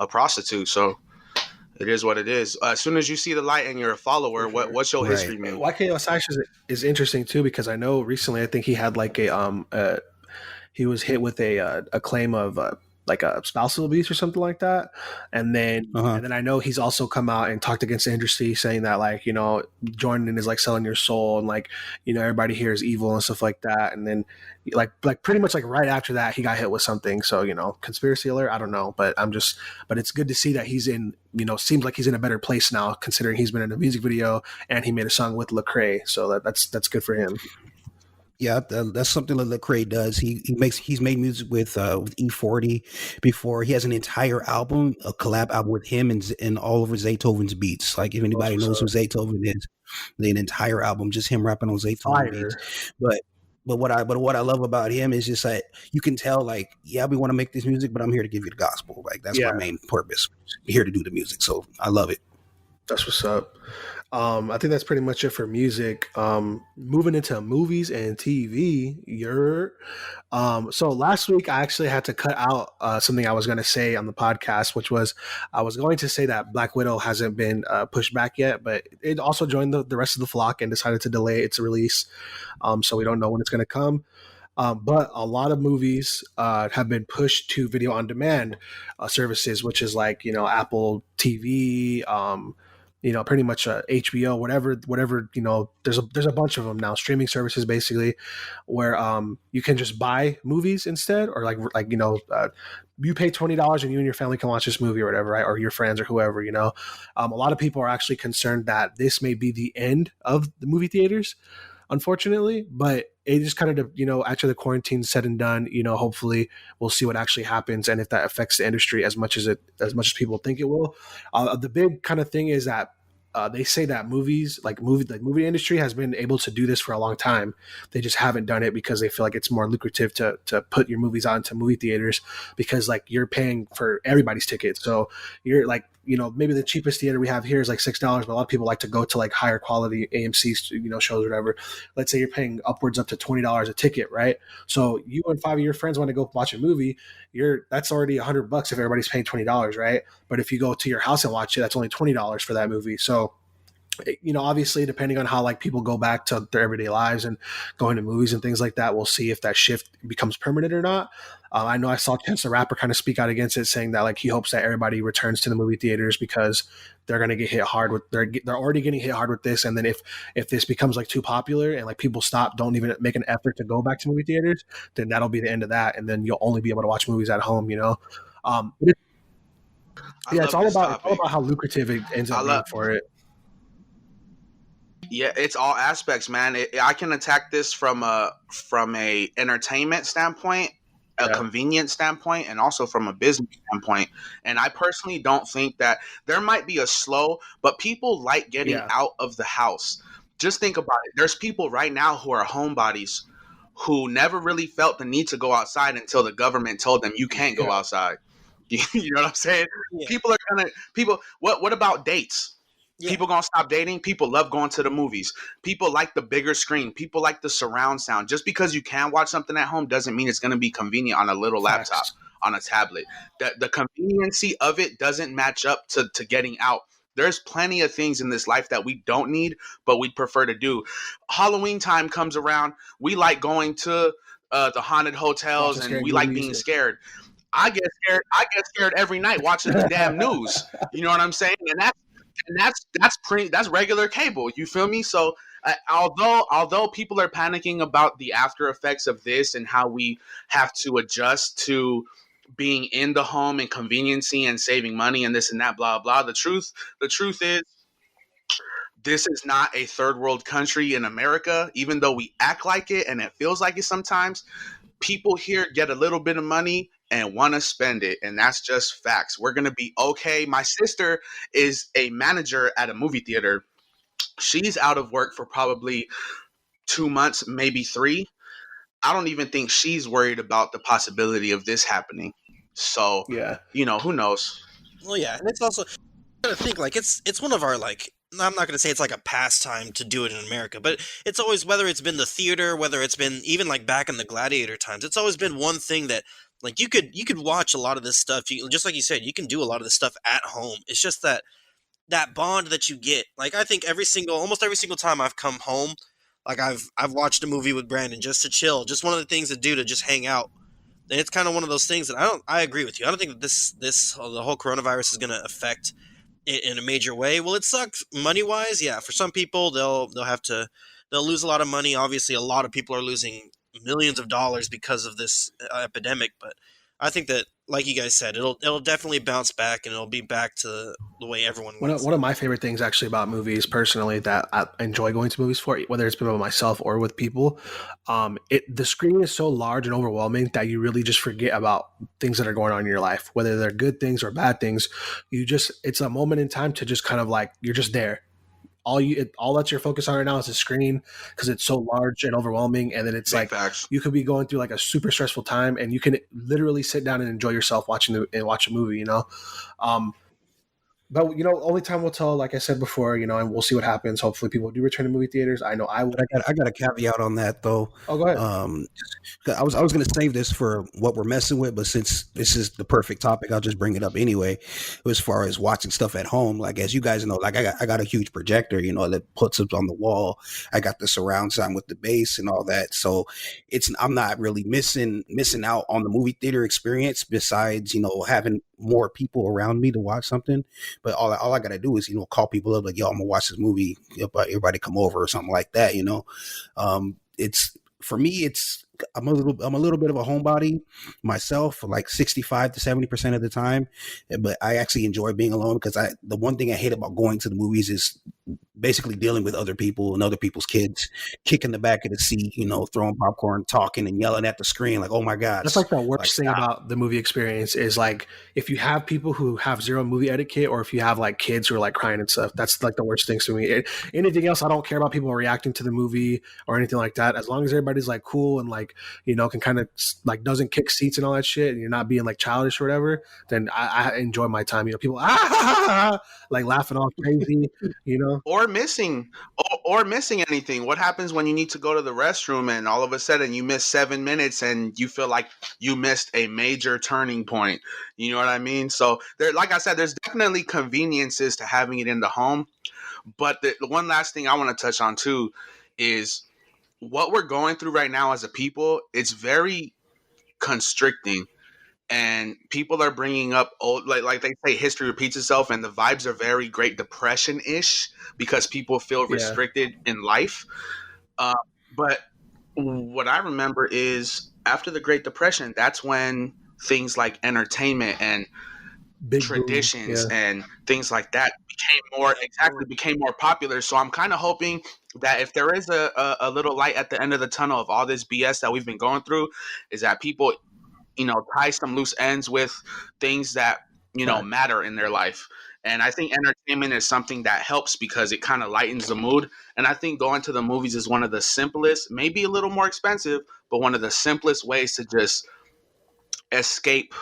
prostitute. So it is what it is. As soon as you see the light and you're a follower, what's your history, man? YK Osiris is interesting too because I know recently I think he had like he was hit with a claim of like a spousal abuse or something like that, and then I know he's also come out and talked against the industry, saying that like joining is like selling your soul, and like everybody here is evil and stuff like that, and then like pretty much like right after that he got hit with something. So conspiracy alert, I don't know, but it's good to see that he's in seems like he's in a better place now considering he's been in a music video and he made a song with Lecrae, so that's good for him. Yeah, that's something that Lecrae does. He's made music with E40 before. He has an entire album, a collab album with him and all over Zaytoven's beats. Like if anybody knows who Zaytoven is, an entire album just him rapping on Zaytoven beats. But what I love about him is just that you can tell like, yeah, we want to make this music, but I'm here to give you the gospel. Like that's my main purpose. I'm here to do the music. So I love it. That's what's up. I think that's pretty much it for music. Moving into movies and TV, so last week I actually had to cut out something I was going to say on the podcast, which was I was going to say that Black Widow hasn't been pushed back yet, but it also joined the rest of the flock and decided to delay its release. So we don't know when it's going to come. But a lot of movies have been pushed to video on demand services, which is like Apple TV, pretty much HBO, whatever. There's a bunch of them now, streaming services basically, where you can just buy movies instead, or you pay $20 and you and your family can watch this movie or whatever, right? Or your friends or whoever. A lot of people are actually concerned that this may be the end of the movie theaters, unfortunately, but it just kind of, after the quarantine's said and done, hopefully we'll see what actually happens and if that affects the industry as much as people think it will. The big kind of thing is that they say that the movie industry has been able to do this for a long time. They just haven't done it because they feel like it's more lucrative to put your movies out into movie theaters because like you're paying for everybody's ticket. So you're like, maybe the cheapest theater we have here is like $6, but a lot of people like to go to like higher quality AMC, shows or whatever. Let's say you're paying upwards up to $20 a ticket, right? So you and 5 of your friends want to go watch a movie, that's already $100 if everybody's paying $20, right? But if you go to your house and watch it, that's only $20 for that movie. So obviously depending on how like people go back to their everyday lives and going to movies and things like that, we'll see if that shift becomes permanent or not. I know I saw Chance the Rapper kind of speak out against it, saying that like he hopes that everybody returns to the movie theaters because they're going to get hit hard with they're already getting hit hard with this, and then if this becomes like too popular and like people don't even make an effort to go back to movie theaters, then that'll be the end of that, and then you'll only be able to watch movies at home. It's all about how lucrative it ends up being for it. Yeah, it's all aspects, man. I can attack this from a entertainment standpoint a Yeah. convenience standpoint and also from a business standpoint. And I personally don't think that there might be a slow, but people like getting Yeah. out of the house. Just think about it. There's people right now who are homebodies who never really felt the need to go outside until the government told them you can't go Yeah. outside. You know what I'm saying? Yeah. People are gonna people. What about dates? Yeah. People gonna stop dating. People love going to the movies. People like the bigger screen. People like the surround sound. Just because you can watch something at home doesn't mean it's gonna be convenient on a little laptop, Facts. on a tablet. The conveniency of it doesn't match up to getting out. There's plenty of things in this life that we don't need, but we prefer to do. Halloween time comes around. We like going to the haunted hotels, Watching and scary we like movies. being scared. I get scared. I get scared every night watching the damn news. You know what I'm saying? That's regular cable. You feel me? So although people are panicking about the after effects of this and how we have to adjust to being in the home and conveniency and saving money and this and that, blah blah. The truth is, this is not a third world country in America. Even though we act like it and it feels like it sometimes, people here get a little bit of money and want to spend it, and that's just facts. We're going to be okay. My sister is a manager at a movie theater. She's out of work for probably 2 months, maybe 3. I don't even think she's worried about the possibility of this happening. So, Yeah. who knows? Well, yeah, and it's also I think like it's one of our like I'm not going to say it's like a pastime to do it in America, but it's always whether it's been the theater, whether it's been even like back in the gladiator times, it's always been one thing that like you could watch a lot of this stuff. Just like you said, you can do a lot of this stuff at home. It's just that bond that you get. Like I think almost every single time I've come home, like I've watched a movie with Brandon just to chill, just one of the things to do to just hang out. And it's kind of one of those things that I agree with you. I don't think that this the whole coronavirus is going to affect it in a major way. Will it suck money wise? Yeah, for some people they'll lose a lot of money. Obviously, a lot of people are losing millions of dollars because of this epidemic. But I think that, like you guys said, it'll definitely bounce back and it'll be back to the way everyone wants. One of my favorite things actually about movies personally that I enjoy going to movies for, whether it's been by myself or with people, the screen is so large and overwhelming that you really just forget about things that are going on in your life, whether they're good things or bad things. It's a moment in time to just kind of like, you're just there. All that you're focused on right now is the screen because it's so large and overwhelming. And then it's Big like facts. you could be going through like a super stressful time and you can literally sit down and enjoy yourself watch a movie, But only time will tell. Like I said before, and we'll see what happens. Hopefully, people do return to movie theaters. I know I would. But I got a caveat on that though. Oh, go ahead. I was going to save this for what we're messing with, but since this is the perfect topic, I'll just bring it up anyway. As far as watching stuff at home, like as you guys know, like I got a huge projector, that puts up on the wall. I got the surround sound with the bass and all that, so I'm not really missing out on the movie theater experience. Besides, having more people around me to watch something. But all I gotta do is call people up like, yo, I'm gonna watch this movie. Everybody come over or something like that. It's for me. I'm a little bit of a homebody myself, like 65 to 70% of the time. But I actually enjoy being alone because the one thing I hate about going to the movies is basically dealing with other people and other people's kids, kicking the back of the seat, throwing popcorn, talking and yelling at the screen like, oh my God. That's like the worst thing about the movie experience is like if you have people who have zero movie etiquette or if you have like kids who are like crying and stuff, that's like the worst things to me. Anything else, I don't care about people reacting to the movie or anything like that. As long as everybody's like cool and like, can kind of like doesn't kick seats and all that shit and you're not being like childish or whatever, then I enjoy my time. People like laughing all crazy, or missing anything. What happens when you need to go to the restroom and all of a sudden you miss 7 minutes and you feel like you missed a major turning point? You know what I mean? So there, like I said, there's definitely conveniences to having it in the home. But the one last thing I want to touch on too is what we're going through right now as a people. It's very constricting. And people are bringing up old, like they say, history repeats itself, and the vibes are very Great Depression-ish because people feel restricted in life. But what I remember is after the Great Depression, that's when things like entertainment and big traditions and things like that became more popular. So I'm kind of hoping that if there is a little light at the end of the tunnel of all this BS that we've been going through, is that people tie some loose ends with things that matter in their life. And I think entertainment is something that helps because it kind of lightens the mood. And I think going to the movies is one of the simplest, maybe a little more expensive, but one of the simplest ways to just escape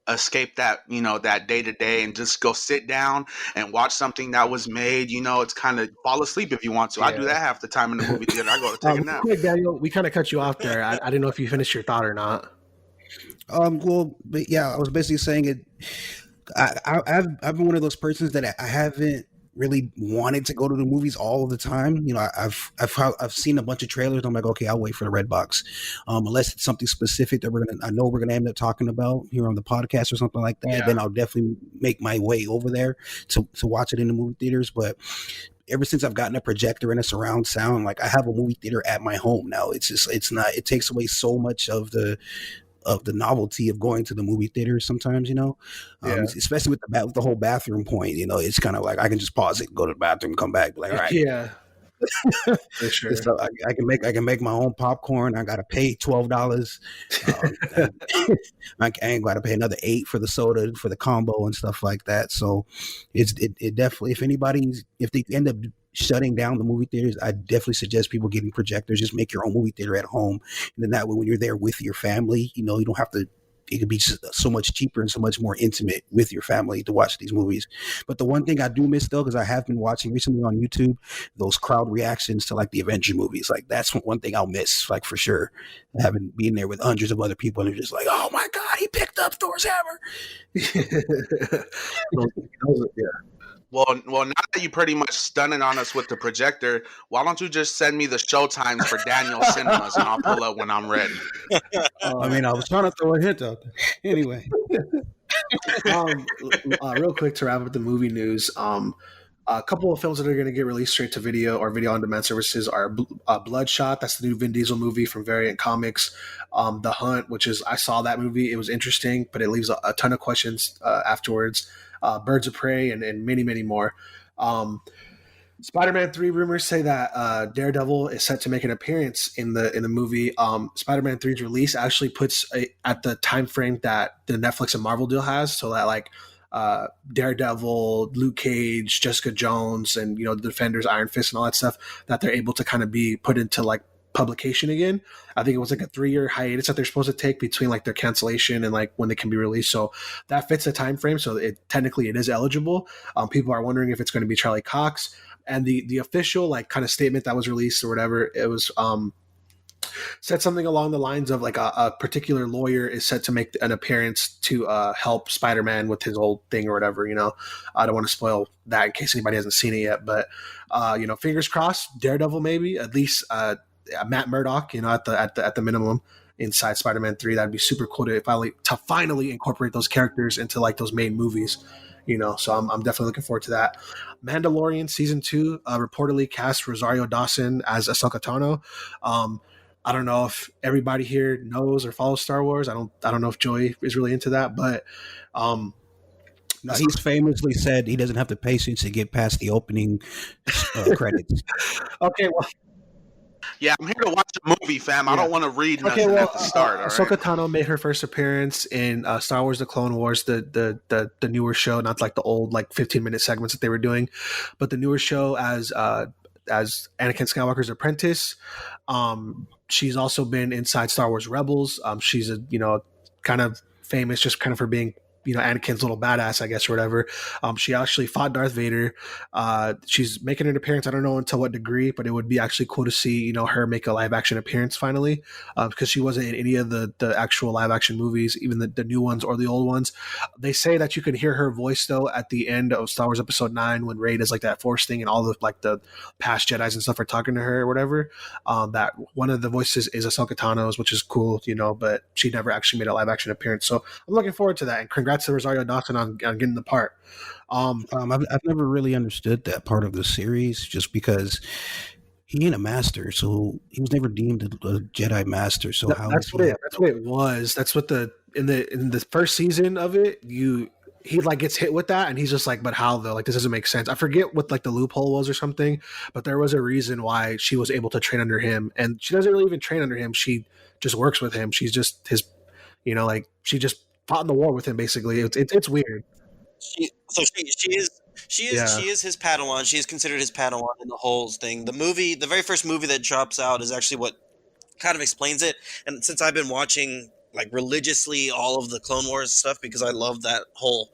that that day to day and just go sit down and watch something that was made. It's kind of fall asleep if you want to. I do that half the time in the movie theater. I go to take a nap. Quick, Daniel, we kind of cut you off there. I didn't know if you finished your thought or not. Well, but yeah, I was basically saying it. I've been one of those persons that I haven't really wanted to go to the movies all of the time. I've seen a bunch of trailers. I'm like, okay, I'll wait for the red box, unless it's something specific that I know we're gonna end up talking about here on the podcast or something like that. Yeah. Then I'll definitely make my way over there to watch it in the movie theaters. But ever since I've gotten a projector and a surround sound, like I have a movie theater at my home now. It takes away so much of the novelty of going to the movie theater sometimes, especially with the whole bathroom point, it's kind of like I can just pause it, go to the bathroom, come back, be like, all right. Yeah. For sure. So I can make my own popcorn. I gotta pay $12. I ain't gotta pay another $8 for the soda for the combo and stuff like that. So it definitely, if they end up shutting down the movie theaters, I definitely suggest people getting projectors. Just make your own movie theater at home, and then that way when you're there with your family, you don't have to. It could be so much cheaper and so much more intimate with your family to watch these movies. But the one thing I do miss though, because I have been watching recently on YouTube, those crowd reactions to like the Avenger movies. Like that's one thing I'll miss, like for sure. Having been there with hundreds of other people and they're just like, oh my God, he picked up Thor's hammer. Yeah. Well, now that you pretty much stunning on us with the projector, why don't you just send me the show times for Daniel Cinemas and I'll pull up when I'm ready. I was trying to throw a hint out there. Anyway. Real quick to wrap up the movie news, a couple of films that are going to get released straight to video or video on demand services are Bloodshot. That's the new Vin Diesel movie from Variant Comics. The Hunt, which is, I saw that movie. It was interesting, but it leaves a ton of questions afterwards. Birds of Prey and many, many more. Spider-Man 3 rumors say that Daredevil is set to make an appearance in the movie. Spider-Man 3's release actually puts at the time frame that the Netflix and Marvel deal has, so that like Daredevil, Luke Cage, Jessica Jones, and the Defenders, Iron Fist, and all that stuff, that they're able to kind of be put into like publication again. I think it was like a 3-year hiatus that they're supposed to take between like their cancellation and like when they can be released. So that fits the time frame. So technically it is eligible. People are wondering if it's going to be Charlie Cox. And the official like kind of statement that was released or whatever, it was said something along the lines of like a particular lawyer is set to make an appearance to help Spider-Man with his old thing or whatever. I don't want to spoil that in case anybody hasn't seen it yet, but fingers crossed, Daredevil maybe at least Matt Murdock, at the minimum inside Spider-Man 3. That'd be super cool to finally incorporate those characters into like those main movies. So I'm definitely looking forward to that. Mandalorian season 2 reportedly cast Rosario Dawson as Ahsoka Tano. I don't know if everybody here knows or follows Star Wars. I don't know if Joey is really into that, but no, he's famously said he doesn't have the patience to get past the opening credits. Okay, well. Yeah, I'm here to watch a movie, fam. Yeah. I don't want to read nothing at the start. Ahsoka Tano made her first appearance in Star Wars: The Clone Wars, the newer show, not like the old like 15-minute segments that they were doing, but the newer show as Anakin Skywalker's apprentice. She's also been inside Star Wars Rebels. She's a kind of famous just kind of for being Anakin's little badass, I guess, or whatever. She actually fought Darth Vader. She's making an appearance. I don't know until what degree, but it would be actually cool to see, her make a live action appearance finally, because she wasn't in any of the actual live action movies, even the new ones or the old ones. They say that you can hear her voice though at the end of Star Wars Episode 9 when Rey does like that Force thing and all the like the past Jedis and stuff are talking to her or whatever. That one of the voices is Ahsoka Tano's, which is cool, but she never actually made a live action appearance. So I'm looking forward to that, and congrats to Rosario Dawson on getting the part. I've never really understood that part of the series, just because he ain't a master, so he was never deemed a Jedi master. So that's what it was. That's what in the first season of it, he like gets hit with that, and he's just like, but how though? Like, this doesn't make sense. I forget what like the loophole was or something, but there was a reason why she was able to train under him, and she doesn't really even train under him. She just works with him. She's just Like she just fought in the war with him. Basically, it's weird. She is his Padawan. She is considered his Padawan in the whole thing. The very first movie that drops out is actually what kind of explains it. And since I've been watching like religiously all of the Clone Wars stuff because I love that whole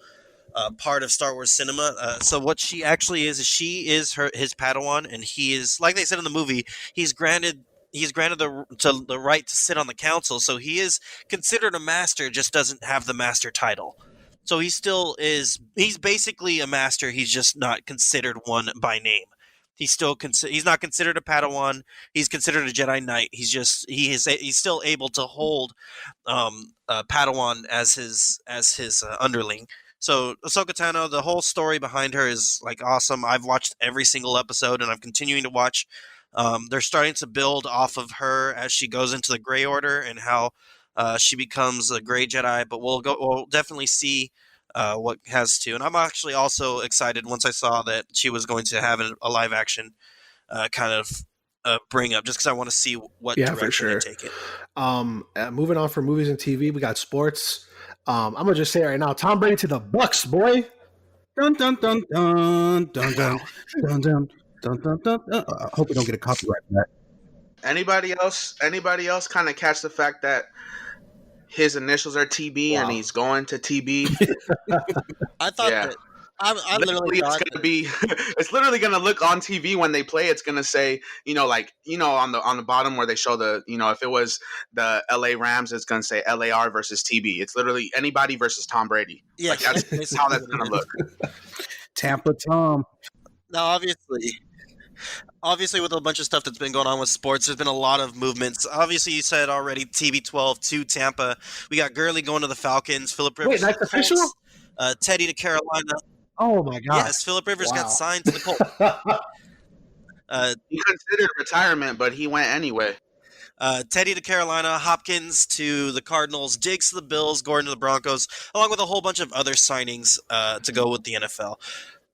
part of Star Wars cinema. So what she actually is she is his Padawan, and he is, like they said in the movie, he's granted the right to sit on the council. So he is considered a master, just doesn't have the master title. So he still is. He's basically a master. He's just not considered one by name. He's not considered a Padawan. He's considered a Jedi Knight. He's still able to hold Padawan as his underling. So Ahsoka Tano, the whole story behind her is like awesome. I've watched every single episode, and I'm continuing to watch. They're starting to build off of her as she goes into the Grey Order and how she becomes a Grey Jedi. But we'll definitely see what has to. And I'm actually also excited once I saw that she was going to have a live action kind of bring up, just because I want to see what direction they take it. Moving on from movies and TV, we got sports. I'm gonna just say right now, Tom Brady to the Bucks, boy. Dun dun dun dun dun dun dun dun dun dun dun. I hope we don't get a copyright for that. Anybody else kind of catch the fact that his initials are TB and he's going to TB? I thought that. I literally thought it's gonna be. It's literally gonna look on TV when they play. It's gonna say, on the bottom where they show the, if it was the LA Rams, it's gonna say LAR versus TB. It's literally anybody versus Tom Brady. Yeah, like that's how that's gonna look. Tampa Tom. Now, obviously, with a bunch of stuff that's been going on with sports, there's been a lot of movements. Obviously, you said already, TB12 to Tampa. We got Gurley going to the Falcons. Philip Rivers. Wait, that's official? Teddy to Carolina. Oh my God! Yes, Philip Rivers got signed to the Colts. He considered retirement, but he went anyway. Teddy to Carolina, Hopkins to the Cardinals, Diggs to the Bills, Gordon to the Broncos, along with a whole bunch of other signings to go with the NFL.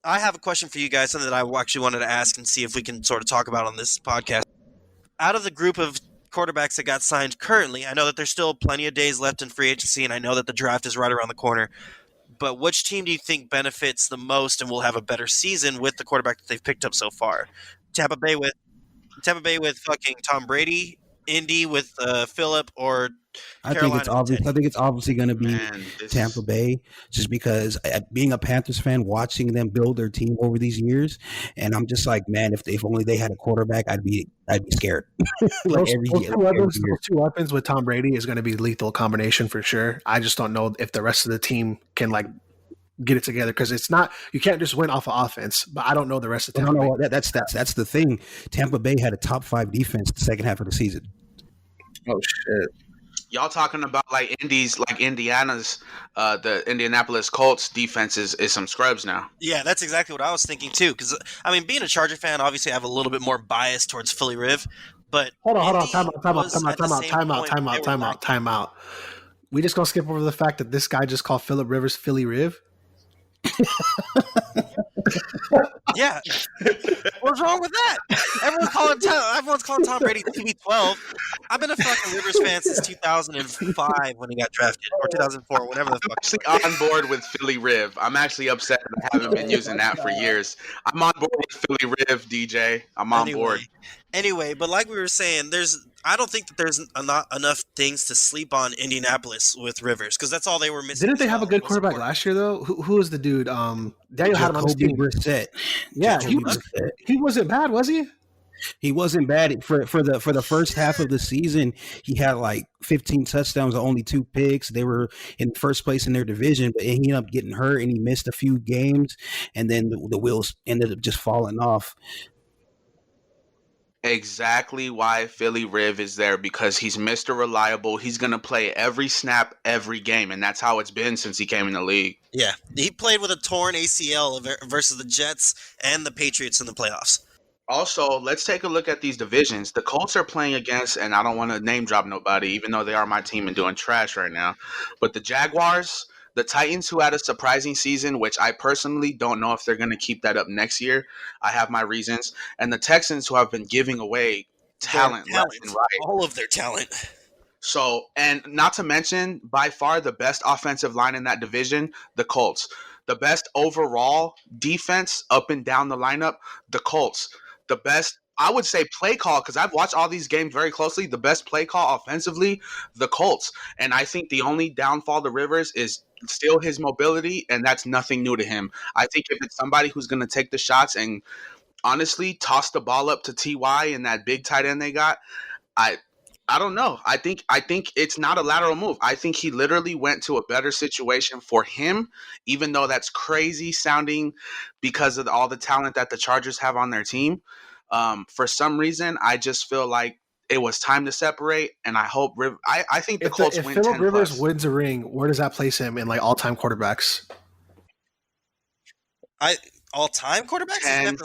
I have a question for you guys, something that I actually wanted to ask and see if we can sort of talk about on this podcast. Out of the group of quarterbacks that got signed currently, I know that there's still plenty of days left in free agency, and I know that the draft is right around the corner. But which team do you think benefits the most and will have a better season with the quarterback that they've picked up so far? Tampa Bay with fucking Tom Brady, Indy with Phillip, or Carolina? I think it's obviously going to be Tampa Bay, just because being a Panthers fan, watching them build their team over these years, and I'm just like, man, if only they had a quarterback, I'd be scared. Those two weapons with Tom Brady is going to be lethal combination for sure. I just don't know if the rest of the team can get it together, because it's not, you can't just win off of offense. But I don't know the rest of the Tampa Bay. That's the thing. Tampa Bay had a top 5 defense the second half of the season. Oh shit. Y'all talking about like Indiana's, the Indianapolis Colts defense is some scrubs now. Yeah, that's exactly what I was thinking too. Because being a Charger fan, obviously I have a little bit more bias towards Philly Riv. But hold on, time out. We just gonna skip over the fact that this guy just called Philip Rivers Philly Riv. Yeah, what's wrong with that? Everyone's calling Tom Brady TB12. I've been a fucking Rivers fan since 2005 when he got drafted, or 2004, whatever the fuck. I'm actually on board with Philly Riv. I'm actually upset that I haven't been using that for years. I'm on board with Philly Riv, DJ. I'm on board. Anyway, but like we were saying, I don't think that there's not enough things to sleep on Indianapolis with Rivers, because that's all they were missing. Didn't they have a good quarterback last year though? Who was the dude? Daniel had him on his team. Brissett. Yeah, he wasn't bad, was he? He wasn't bad for the first half of the season. He had like 15 touchdowns, only 2 picks. They were in first place in their division, but he ended up getting hurt and he missed a few games, and then the wheels ended up just falling off. Exactly why Philly Riv is there, because he's Mr. Reliable. He's going to play every snap, every game, and that's how it's been since he came in the league. Yeah, he played with a torn ACL versus the Jets and the Patriots in the playoffs. Also, let's take a look at these divisions. The Colts are playing against, and I don't want to name drop nobody, even though they are my team and doing trash right now, but the Jaguars, the Titans, who had a surprising season, which I personally don't know if they're going to keep that up next year. I have my reasons. And the Texans, who have been giving away talent left and right. All of their talent. So, and not to mention, by far the best offensive line in that division, the Colts. The best overall defense up and down the lineup, the Colts. The best, I would say, play call, because I've watched all these games very closely. The best play call offensively, the Colts. And I think the only downfall to Rivers is still his mobility, and that's nothing new to him. I think if it's somebody who's going to take the shots and honestly toss the ball up to Ty and that big tight end they got, I I don't know. I think it's not a lateral move. I think he literally went to a better situation for him, even though that's crazy sounding because of all the talent that the Chargers have on their team. For some reason, I just feel like it was time to separate, and I hope I think the Colts If win Philip 10 Rivers plus. wins a ring, where does that place him in like all time quarterbacks? All time quarterbacks. 10.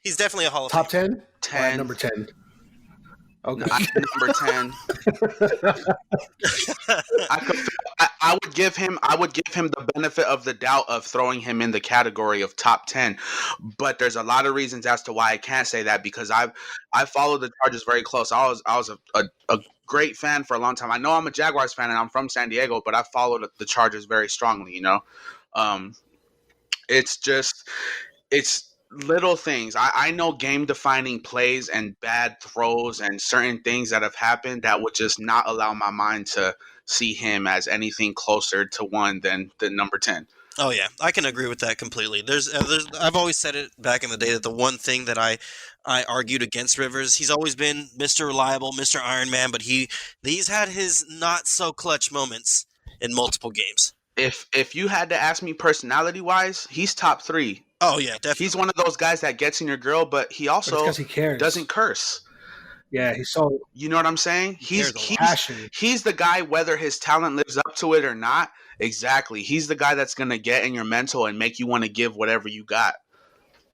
He's definitely a Hall of Top Famer. 10? 10. Number 10. Okay. Number 10. I would give him the benefit of the doubt of throwing him in the category of top 10, but there's a lot of reasons as to why I can't say that, because I followed the Chargers very close. I was a great fan for a long time. I know I'm a Jaguars fan and I'm from San Diego, but I followed the Chargers very strongly. It's just it's little things. I know game defining plays and bad throws and certain things that have happened that would just not allow my mind to see him as anything closer to one than the number 10. Oh yeah, I can agree with that completely. I've always said it back in the day that the one thing that I argued against Rivers, he's always been Mr. Reliable, Mr. Iron Man, but he's had his not so clutch moments in multiple games. If you had to ask me personality wise, he's top 3. Oh yeah, definitely. He's one of those guys that gets in your grill, but he also he cares. doesn't curse. Yeah, he's so. You know what I'm saying? He's the guy, whether his talent lives up to it or not. Exactly. He's the guy that's gonna get in your mental and make you want to give whatever you got.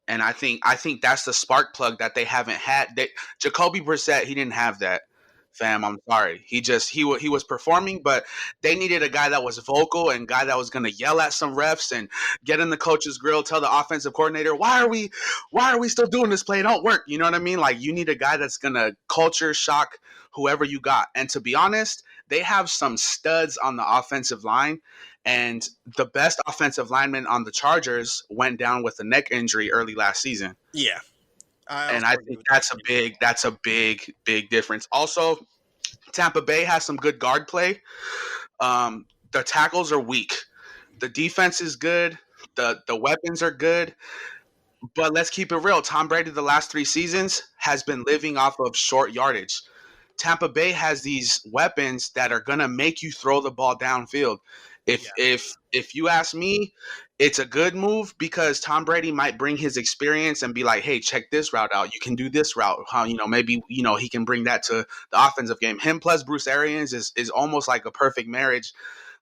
And I think that's the spark plug that they haven't had. Jacoby Brissett, he didn't have that. Fam, I'm sorry. He was performing, but they needed a guy that was vocal and guy that was going to yell at some refs and get in the coach's grill, tell the offensive coordinator, why are we still doing this play? It don't work. You know what I mean? Like, you need a guy that's going to culture shock whoever you got. And to be honest, they have some studs on the offensive line, and the best offensive lineman on the Chargers went down with a neck injury early last season. Yeah. And I think that's a big difference. Also, Tampa Bay has some good guard play. The tackles are weak. The defense is good. The weapons are good. But let's keep it real. Tom Brady, the last 3 seasons, has been living off of short yardage. Tampa Bay has these weapons that are going to make you throw the ball downfield. If you ask me, it's a good move because Tom Brady might bring his experience and be like, hey, check this route out. You can do this route. Maybe he can bring that to the offensive game. Him plus Bruce Arians is almost like a perfect marriage,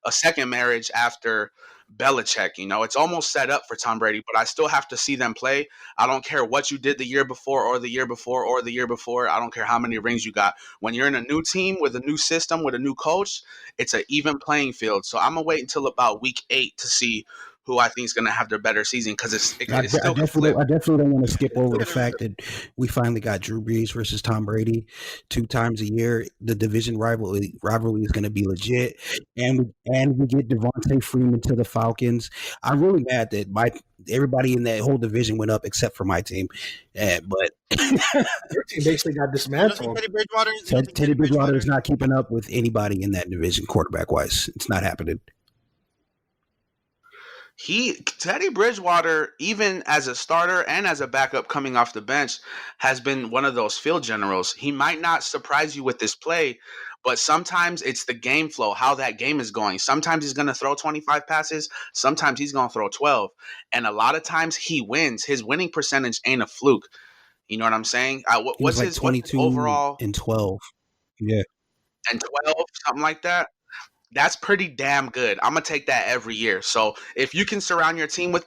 a second marriage after Belichick. It's almost set up for Tom Brady, but I still have to see them play. I don't care what you did the year before or the year before or the year before. I don't care how many rings you got. When you're in a new team with a new system, with a new coach, it's an even playing field. So I'm going to wait until about week 8 to see who I think is going to have their better season, because I definitely don't want to skip over the fact that we finally got Drew Brees versus Tom Brady 2 times a year. The division rivalry is going to be legit, and we get Devontae Freeman to the Falcons. I'm really mad that everybody in that whole division went up except for my team, but your team basically got dismantled. Teddy Bridgewater is not keeping up with anybody in that division quarterback wise. It's not happening. Teddy Bridgewater, even as a starter and as a backup coming off the bench, has been one of those field generals. He might not surprise you with this play, but sometimes it's the game flow, how that game is going. Sometimes he's going to throw 25 passes. Sometimes he's going to throw 12. And a lot of times he wins. His winning percentage ain't a fluke. You know what I'm saying? What's his 22 overall? And 12. Yeah. And 12, something like that. That's pretty damn good. I'm going to take that every year. So if you can surround your team with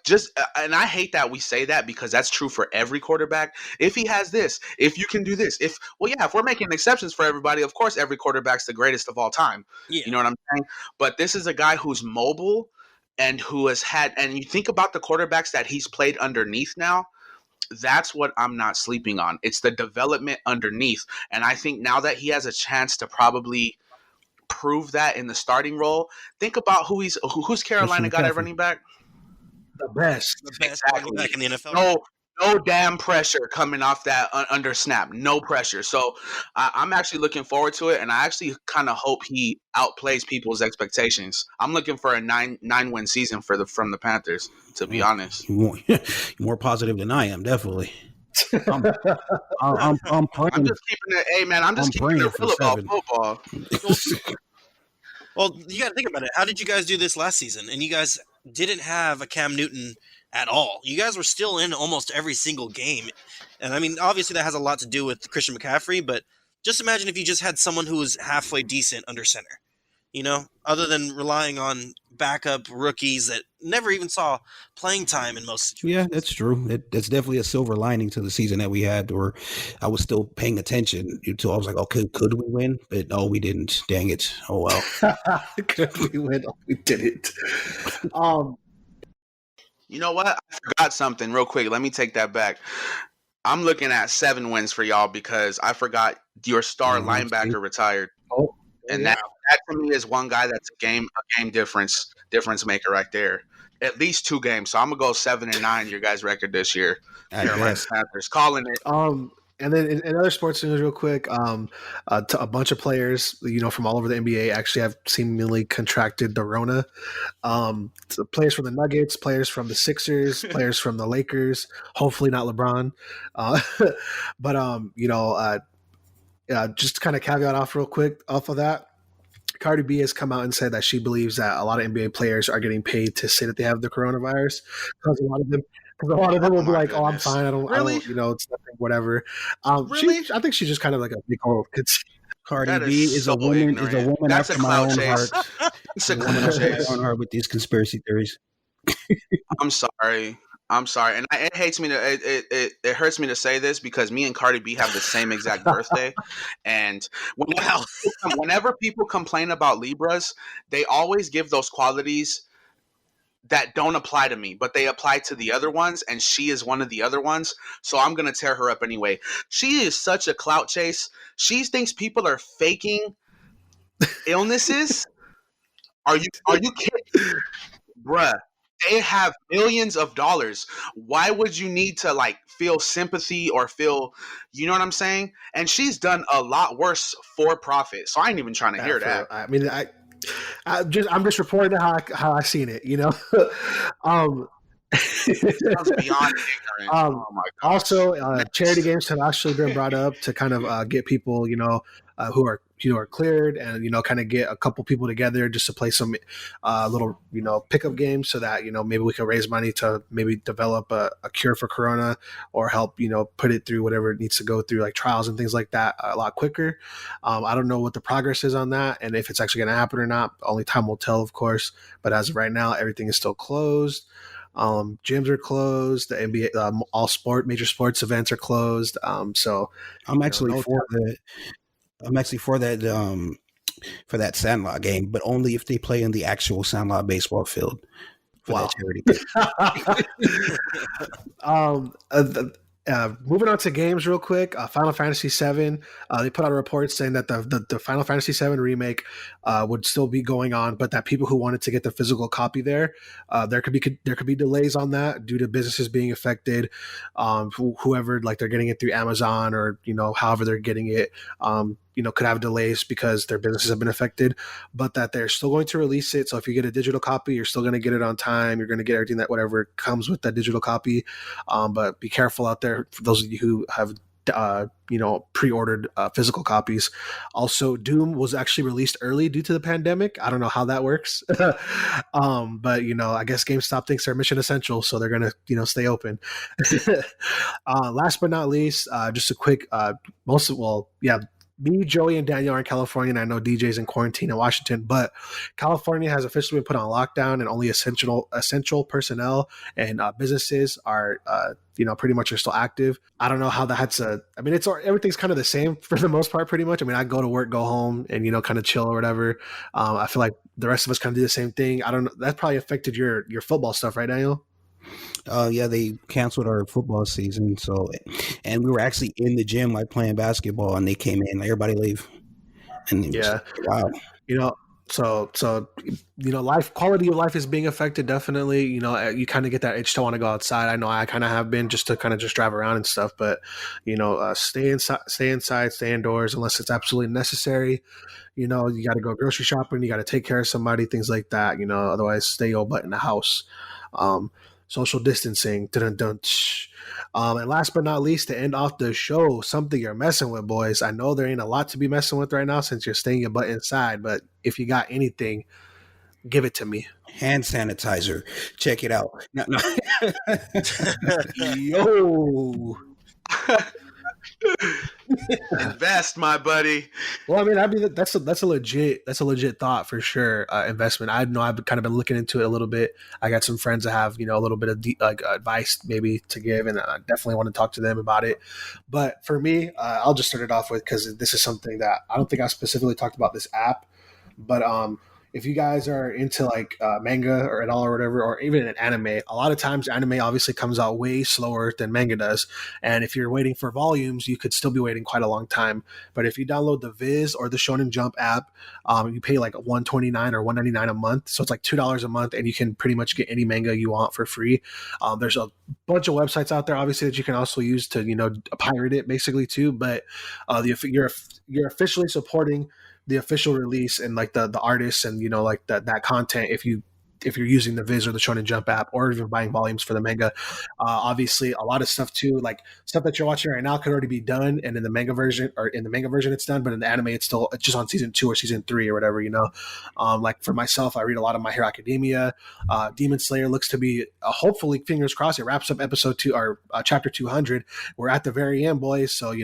and I hate that we say that because that's true for every quarterback. If he has this, if you can do this, if we're making exceptions for everybody, of course, every quarterback's the greatest of all time. Yeah. You know what I'm saying? But this is a guy who's mobile and who has and you think about the quarterbacks that he's played underneath now. That's what I'm not sleeping on. It's the development underneath. And I think now that he has a chance to probably prove that in the starting role. Think about who's Carolina got at running back. The best. The best running back in the NFL. No damn pressure coming off that under snap. No pressure. So I'm actually looking forward to it, and I actually kind of hope he outplays people's expectations. I'm looking for a 9-win season from the Panthers, to be honest. You're more positive than I am, definitely. I'm praying. I'm just keeping it. Hey man, I'm just keeping it real about football. Well, you got to think about it. How did you guys do this last season? And you guys didn't have a Cam Newton at all. You guys were still in almost every single game. And I mean, obviously that has a lot to do with Christian McCaffrey, but just imagine if you just had someone who was halfway decent under center, other than relying on backup rookies that never even saw playing time in most situations. Yeah, that's true. That's definitely a silver lining to the season that we had, where I was still paying attention to. I was like, okay, could we win? But no, we didn't. Dang it. Oh, well. Could we win? Oh, we didn't. You know what? I forgot something real quick. Let me take that back. I'm looking at 7 wins for y'all because I forgot your star linebacker retired. Oh, and that to me is one guy that's a game difference maker right there. At least 2 games. So I'm gonna go 7-9. Your guys' record this year. Carolina Panthers calling it. And then in other sports news, real quick, a bunch of players, from all over the NBA actually have seemingly contracted the Rona. So players from the Nuggets, players from the Sixers, players from the Lakers. Hopefully not LeBron. But just to kind of caveat off real quick off of that, Cardi B has come out and said that she believes that a lot of NBA players are getting paid to say that they have the coronavirus because a lot of them will be like, "Oh, I'm fine. I don't, it's nothing, whatever." Really? I think she's just kind of like a big old. Cardi B is a woman. Ignorant. Is a woman That's after a my clout own chase. heart. It's a clout chase. On her with these conspiracy theories. I'm sorry, and it hurts me to say this because me and Cardi B have the same exact birthday, and whenever people complain about Libras, they always give those qualities that don't apply to me, but they apply to the other ones, and she is one of the other ones, so I'm gonna tear her up anyway. She is such a clout chase. She thinks people are faking illnesses. Are you kidding, bruh? They have millions of dollars. Why would you need to feel sympathy or feel, you know what I'm saying? And she's done a lot worse for profit. So I ain't even trying to hear that. I mean, I'm just reporting how I seen it. Sounds beyond ignorant. Oh my gosh. Also, charity games have actually been brought up to kind of get people, who are cleared, and kind of get a couple people together just to play some little pickup games, so that maybe we can raise money to maybe develop a cure for corona, or help put it through whatever it needs to go through, like trials and things like that, a lot quicker. I don't know what the progress is on that, and if it's actually going to happen or not. Only time will tell, of course. But as of right now, everything is still closed. Gyms are closed. The NBA, major sports events are closed. So I'm actually for that. I'm actually for that Sandlot game, but only if they play in the actual Sandlot baseball field for that charity. Moving on to games real quick. Final Fantasy VII. They put out a report saying that the Final Fantasy VII remake would still be going on, but that people who wanted to get the physical copy there could be delays on that due to businesses being affected. Whoever they're getting it through Amazon or however they're getting it. Could have delays because their businesses have been affected, but that they're still going to release it. So if you get a digital copy, you're still going to get it on time. You're going to get everything that whatever comes with that digital copy. But be careful out there for those of you who have pre-ordered physical copies. Also, Doom was actually released early due to the pandemic. I don't know how that works. But I guess GameStop thinks they're mission essential, so they're gonna stay open. Last but not least, just a quick me, Joey, and Daniel are in California, and I know DJ's in quarantine in Washington, but California has officially been put on lockdown, and only essential personnel and businesses are, pretty much are still active. I don't know how that's everything's kind of the same for the most part, pretty much. I mean, I go to work, go home, and, kind of chill or whatever. I feel like the rest of us kind of do the same thing. I don't know. That probably affected your football stuff, right, Daniel? Yeah, they canceled our football season. And we were actually in the gym playing basketball, and they came in, everybody leave. And yeah, wow. you know, so life quality of life is being affected. Definitely, you kind of get that itch to want to go outside. I know I kind of have been just to kind of just drive around and stuff, but stay inside, stay indoors unless it's absolutely necessary. You got to go grocery shopping, you got to take care of somebody, things like that. Otherwise, stay your butt in the house. Um, Social distancing. Dun-dun-dun. And last but not least, to end off the show, something you're messing with, boys. I know there ain't a lot to be messing with right now since you're staying your butt inside, but if you got anything, give it to me. Hand sanitizer. Check it out. No, no. Yo. Invest, my buddy. Well, I mean, that's a legit thought for sure. Investment. I know I've kind of been looking into it a little bit. I got some friends that have a little bit of advice maybe to give, and I definitely want to talk to them about it. But for me, I'll just start it off with, because this is something that I don't think I specifically talked about this app, but if you guys are into like manga or at all or whatever, or even an anime, a lot of times anime obviously comes out way slower than manga does. And if you're waiting for volumes, you could still be waiting quite a long time. But if you download the Viz or the Shonen Jump app, you pay like $129 or $199 a month. So it's like $2 a month, and you can pretty much get any manga you want for free. There's a bunch of websites out there, obviously, that you can also use to, pirate it basically too. But you're officially supporting the official release and like the artists and like that content if you're using the Viz or the Shonen Jump app, or even buying volumes for the manga. Obviously a lot of stuff too, like stuff that you're watching right now could already be done, and in the manga version it's done, but in the anime it's just on season 2 or season 3 or whatever. Like for myself, I read a lot of My Hero Academia. Demon Slayer looks to be hopefully, fingers crossed, it wraps up episode 2 or chapter 200. We're at the very end, boys, so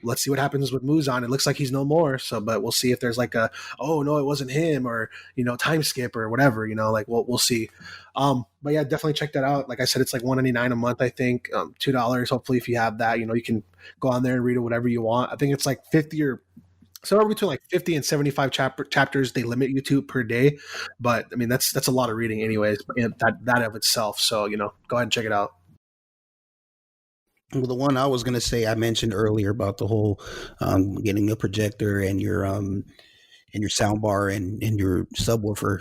let's see what happens with Muzan. It looks like he's no more. So, but we'll see if there's like oh no, it wasn't him, or time skip or whatever. Like we'll see. But yeah, definitely check that out. Like I said, it's like $199 a month. I think $2. Hopefully, if you have that, you can go on there and read it whatever you want. I think it's like 50 or somewhere between like 50 and 75 chapters they limit you to per day. But I mean, that's a lot of reading, anyways. That of itself. So go ahead and check it out. Well, the one I was going to say, I mentioned earlier about the whole getting a projector and your sound bar and your subwoofer,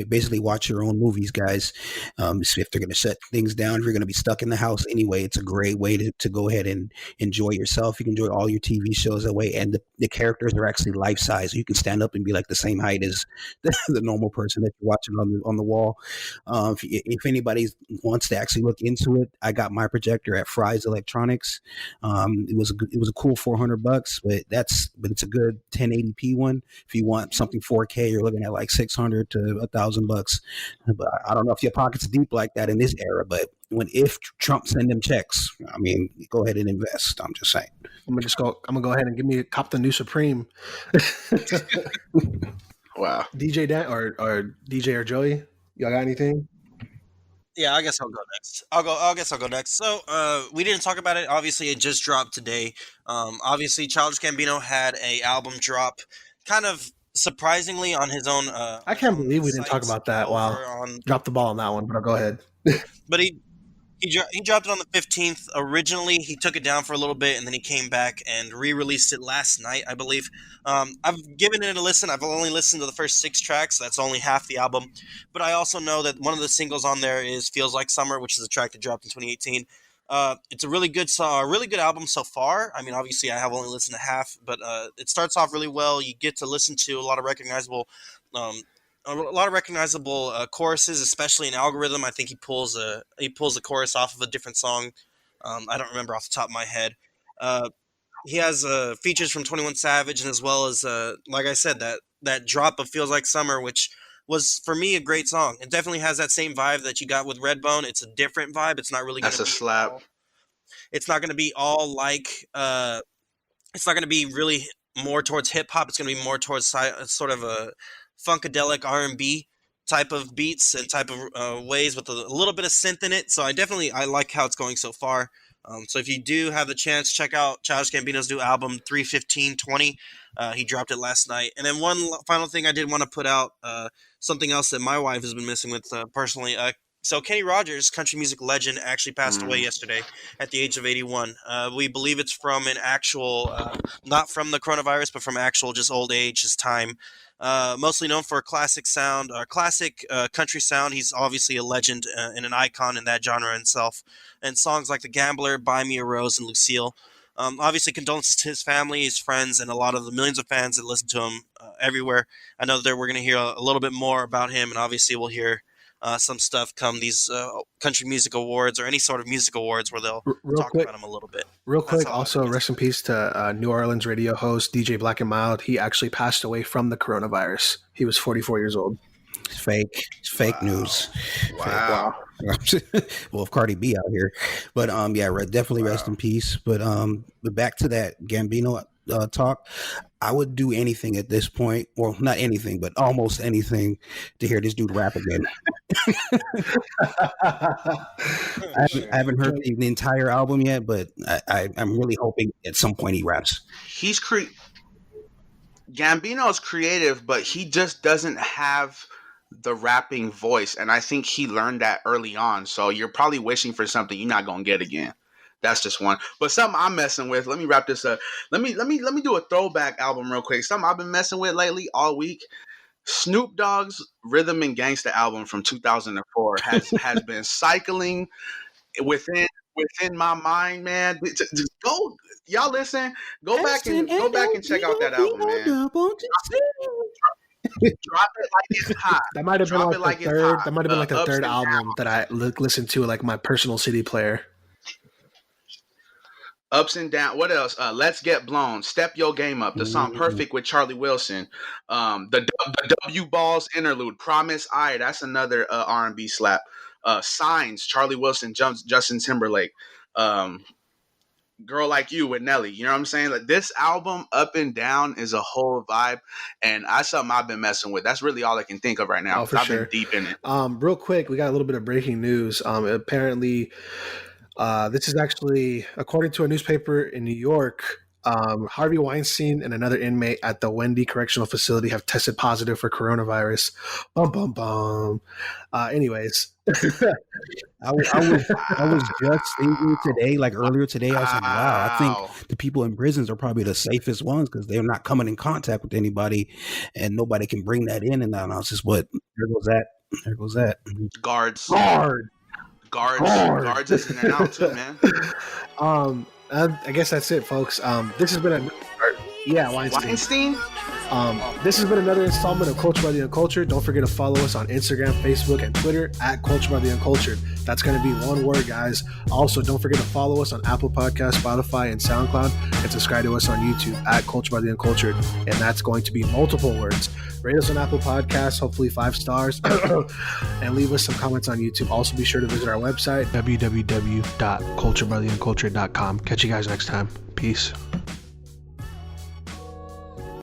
basically watch your own movies, guys. If they're going to shut things down, if you're going to be stuck in the house anyway, it's a great way to go ahead and enjoy yourself. You can enjoy all your TV shows that way. And the characters are actually life size. You can stand up and be like the same height as the normal person that you're watching on the wall. If anybody wants to actually look into it, I got my projector at Fry's Electronics. It was a cool $400, but it's a good 1080p one. If you want something 4K, you're looking at like $600 to $1,000. But I don't know if your pocket's deep like that in this era. But if Trump send them checks, I mean, go ahead and invest. I'm just saying. I'm gonna go ahead and cop the new Supreme. Wow. DJ Dan or DJ or Joey, y'all got anything? Yeah, I guess I'll go next. I guess I'll go next. So, we didn't talk about it. Obviously, it just dropped today. Obviously, Childish Gambino had a album drop, kind of surprisingly on his own. I can't believe we didn't talk about that. Wow, dropped the ball on that one, but I'll go ahead. But he dropped it on the 15th. Originally, he took it down for a little bit, and then he came back and re-released it last night, I believe. I've given it a listen. I've only listened to the first 6 tracks. So that's only half the album. But I also know that one of the singles on there is "Feels Like Summer," which is a track that dropped in 2018. It's a really good song, a really good album so far. I mean, obviously, I have only listened to half, but it starts off really well. You get to listen to a lot of recognizable choruses, especially in Algorithm. I think he pulls the chorus off of a different song. I don't remember off the top of my head. He has features from 21 Savage, and as well as like I said, that drop of "Feels Like Summer," which was for me a great song. It definitely has that same vibe that you got with Redbone. It's a different vibe. It's not really going to be a slap. It's not going to be all like it's not going to be really more towards hip hop. It's going to be more towards sort of a funkadelic R&B type of beats and type of ways with a little bit of synth in it. So I like how it's going so far. So if you do have the chance, check out Childish Gambino's new album 3/15/20. He dropped it last night. And then one final thing I did want to put out, something else that my wife has been missing with personally. So Kenny Rogers, country music legend, actually passed away yesterday at the age of 81. We believe it's from an actual, not from the coronavirus, but from actual just old age, his time. Mostly known for classic sound, classic country sound. He's obviously a legend and an icon in that genre himself. And songs like The Gambler, Buy Me a Rose, and Lucille. Obviously, condolences to his family, his friends, and a lot of the millions of fans that listen to him everywhere. I know that we're going to hear a little bit more about him, and obviously we'll hear some stuff come these country music awards or any sort of music awards where they'll talk about him a little bit. Real quick, also rest in peace to New Orleans radio host DJ Black and Mild. He actually passed away from the coronavirus. He was 44 years old. It's fake. It's fake news. Wow. Well, if Cardi B out here, but definitely rest in peace. But back to that Gambino talk. I would do anything at this point. Well, not anything, but almost anything to hear this dude rap again. I haven't heard the entire album yet, but I'm really hoping at some point he raps. Gambino's creative, but he just doesn't have the rapping voice, and I think he learned that early on. So you're probably wishing for something you're not gonna get again. That's just one. But something I'm messing with. Let me wrap this up. Let me do a throwback album real quick. Something I've been messing with lately all week. Snoop Dogg's Rhythm and Gangsta album from 2004 has been cycling within my mind, man. Just go, y'all listen. Go back and check out that album, man. Drop it like it's hot. That might have been like the third. That might have been like the third album that I listened to, like my personal CD player. Ups and Down. What else? Let's Get Blown. Step Your Game Up. The song Perfect with Charlie Wilson. The W Balls interlude. Promise I. That's another R&B slap. Signs. Charlie Wilson. Justin Timberlake. Girl Like You with Nelly. You know what I'm saying? Like, this album, Up and Down, is a whole vibe, and that's something I've been messing with. That's really all I can think of right now. I've been deep in it. Real quick, we got a little bit of breaking news. Apparently, this is actually, according to a newspaper in New York, Harvey Weinstein and another inmate at the Wendy Correctional Facility have tested positive for coronavirus. Bum, bum, bum. Anyways. I was just thinking today, like earlier today, I was like, wow, I think the people in prisons are probably the safest ones because they're not coming in contact with anybody and nobody can bring that in. And now it's just what? There goes that. Guards is in there now too, man. I guess that's it, folks. This has been Weinstein. This has been another installment of Culture by the Uncultured. Don't forget to follow us on Instagram, Facebook, and Twitter at Culture by the Uncultured. That's going to be one word, guys. Also, don't forget to follow us on Apple Podcasts, Spotify, and SoundCloud, and subscribe to us on YouTube at Culture by the Uncultured. And that's going to be multiple words. Rate us on Apple Podcasts, hopefully 5 stars, and leave us some comments on YouTube. Also, be sure to visit our website, www.culturebytheuncultured.com. Catch you guys next time. Peace.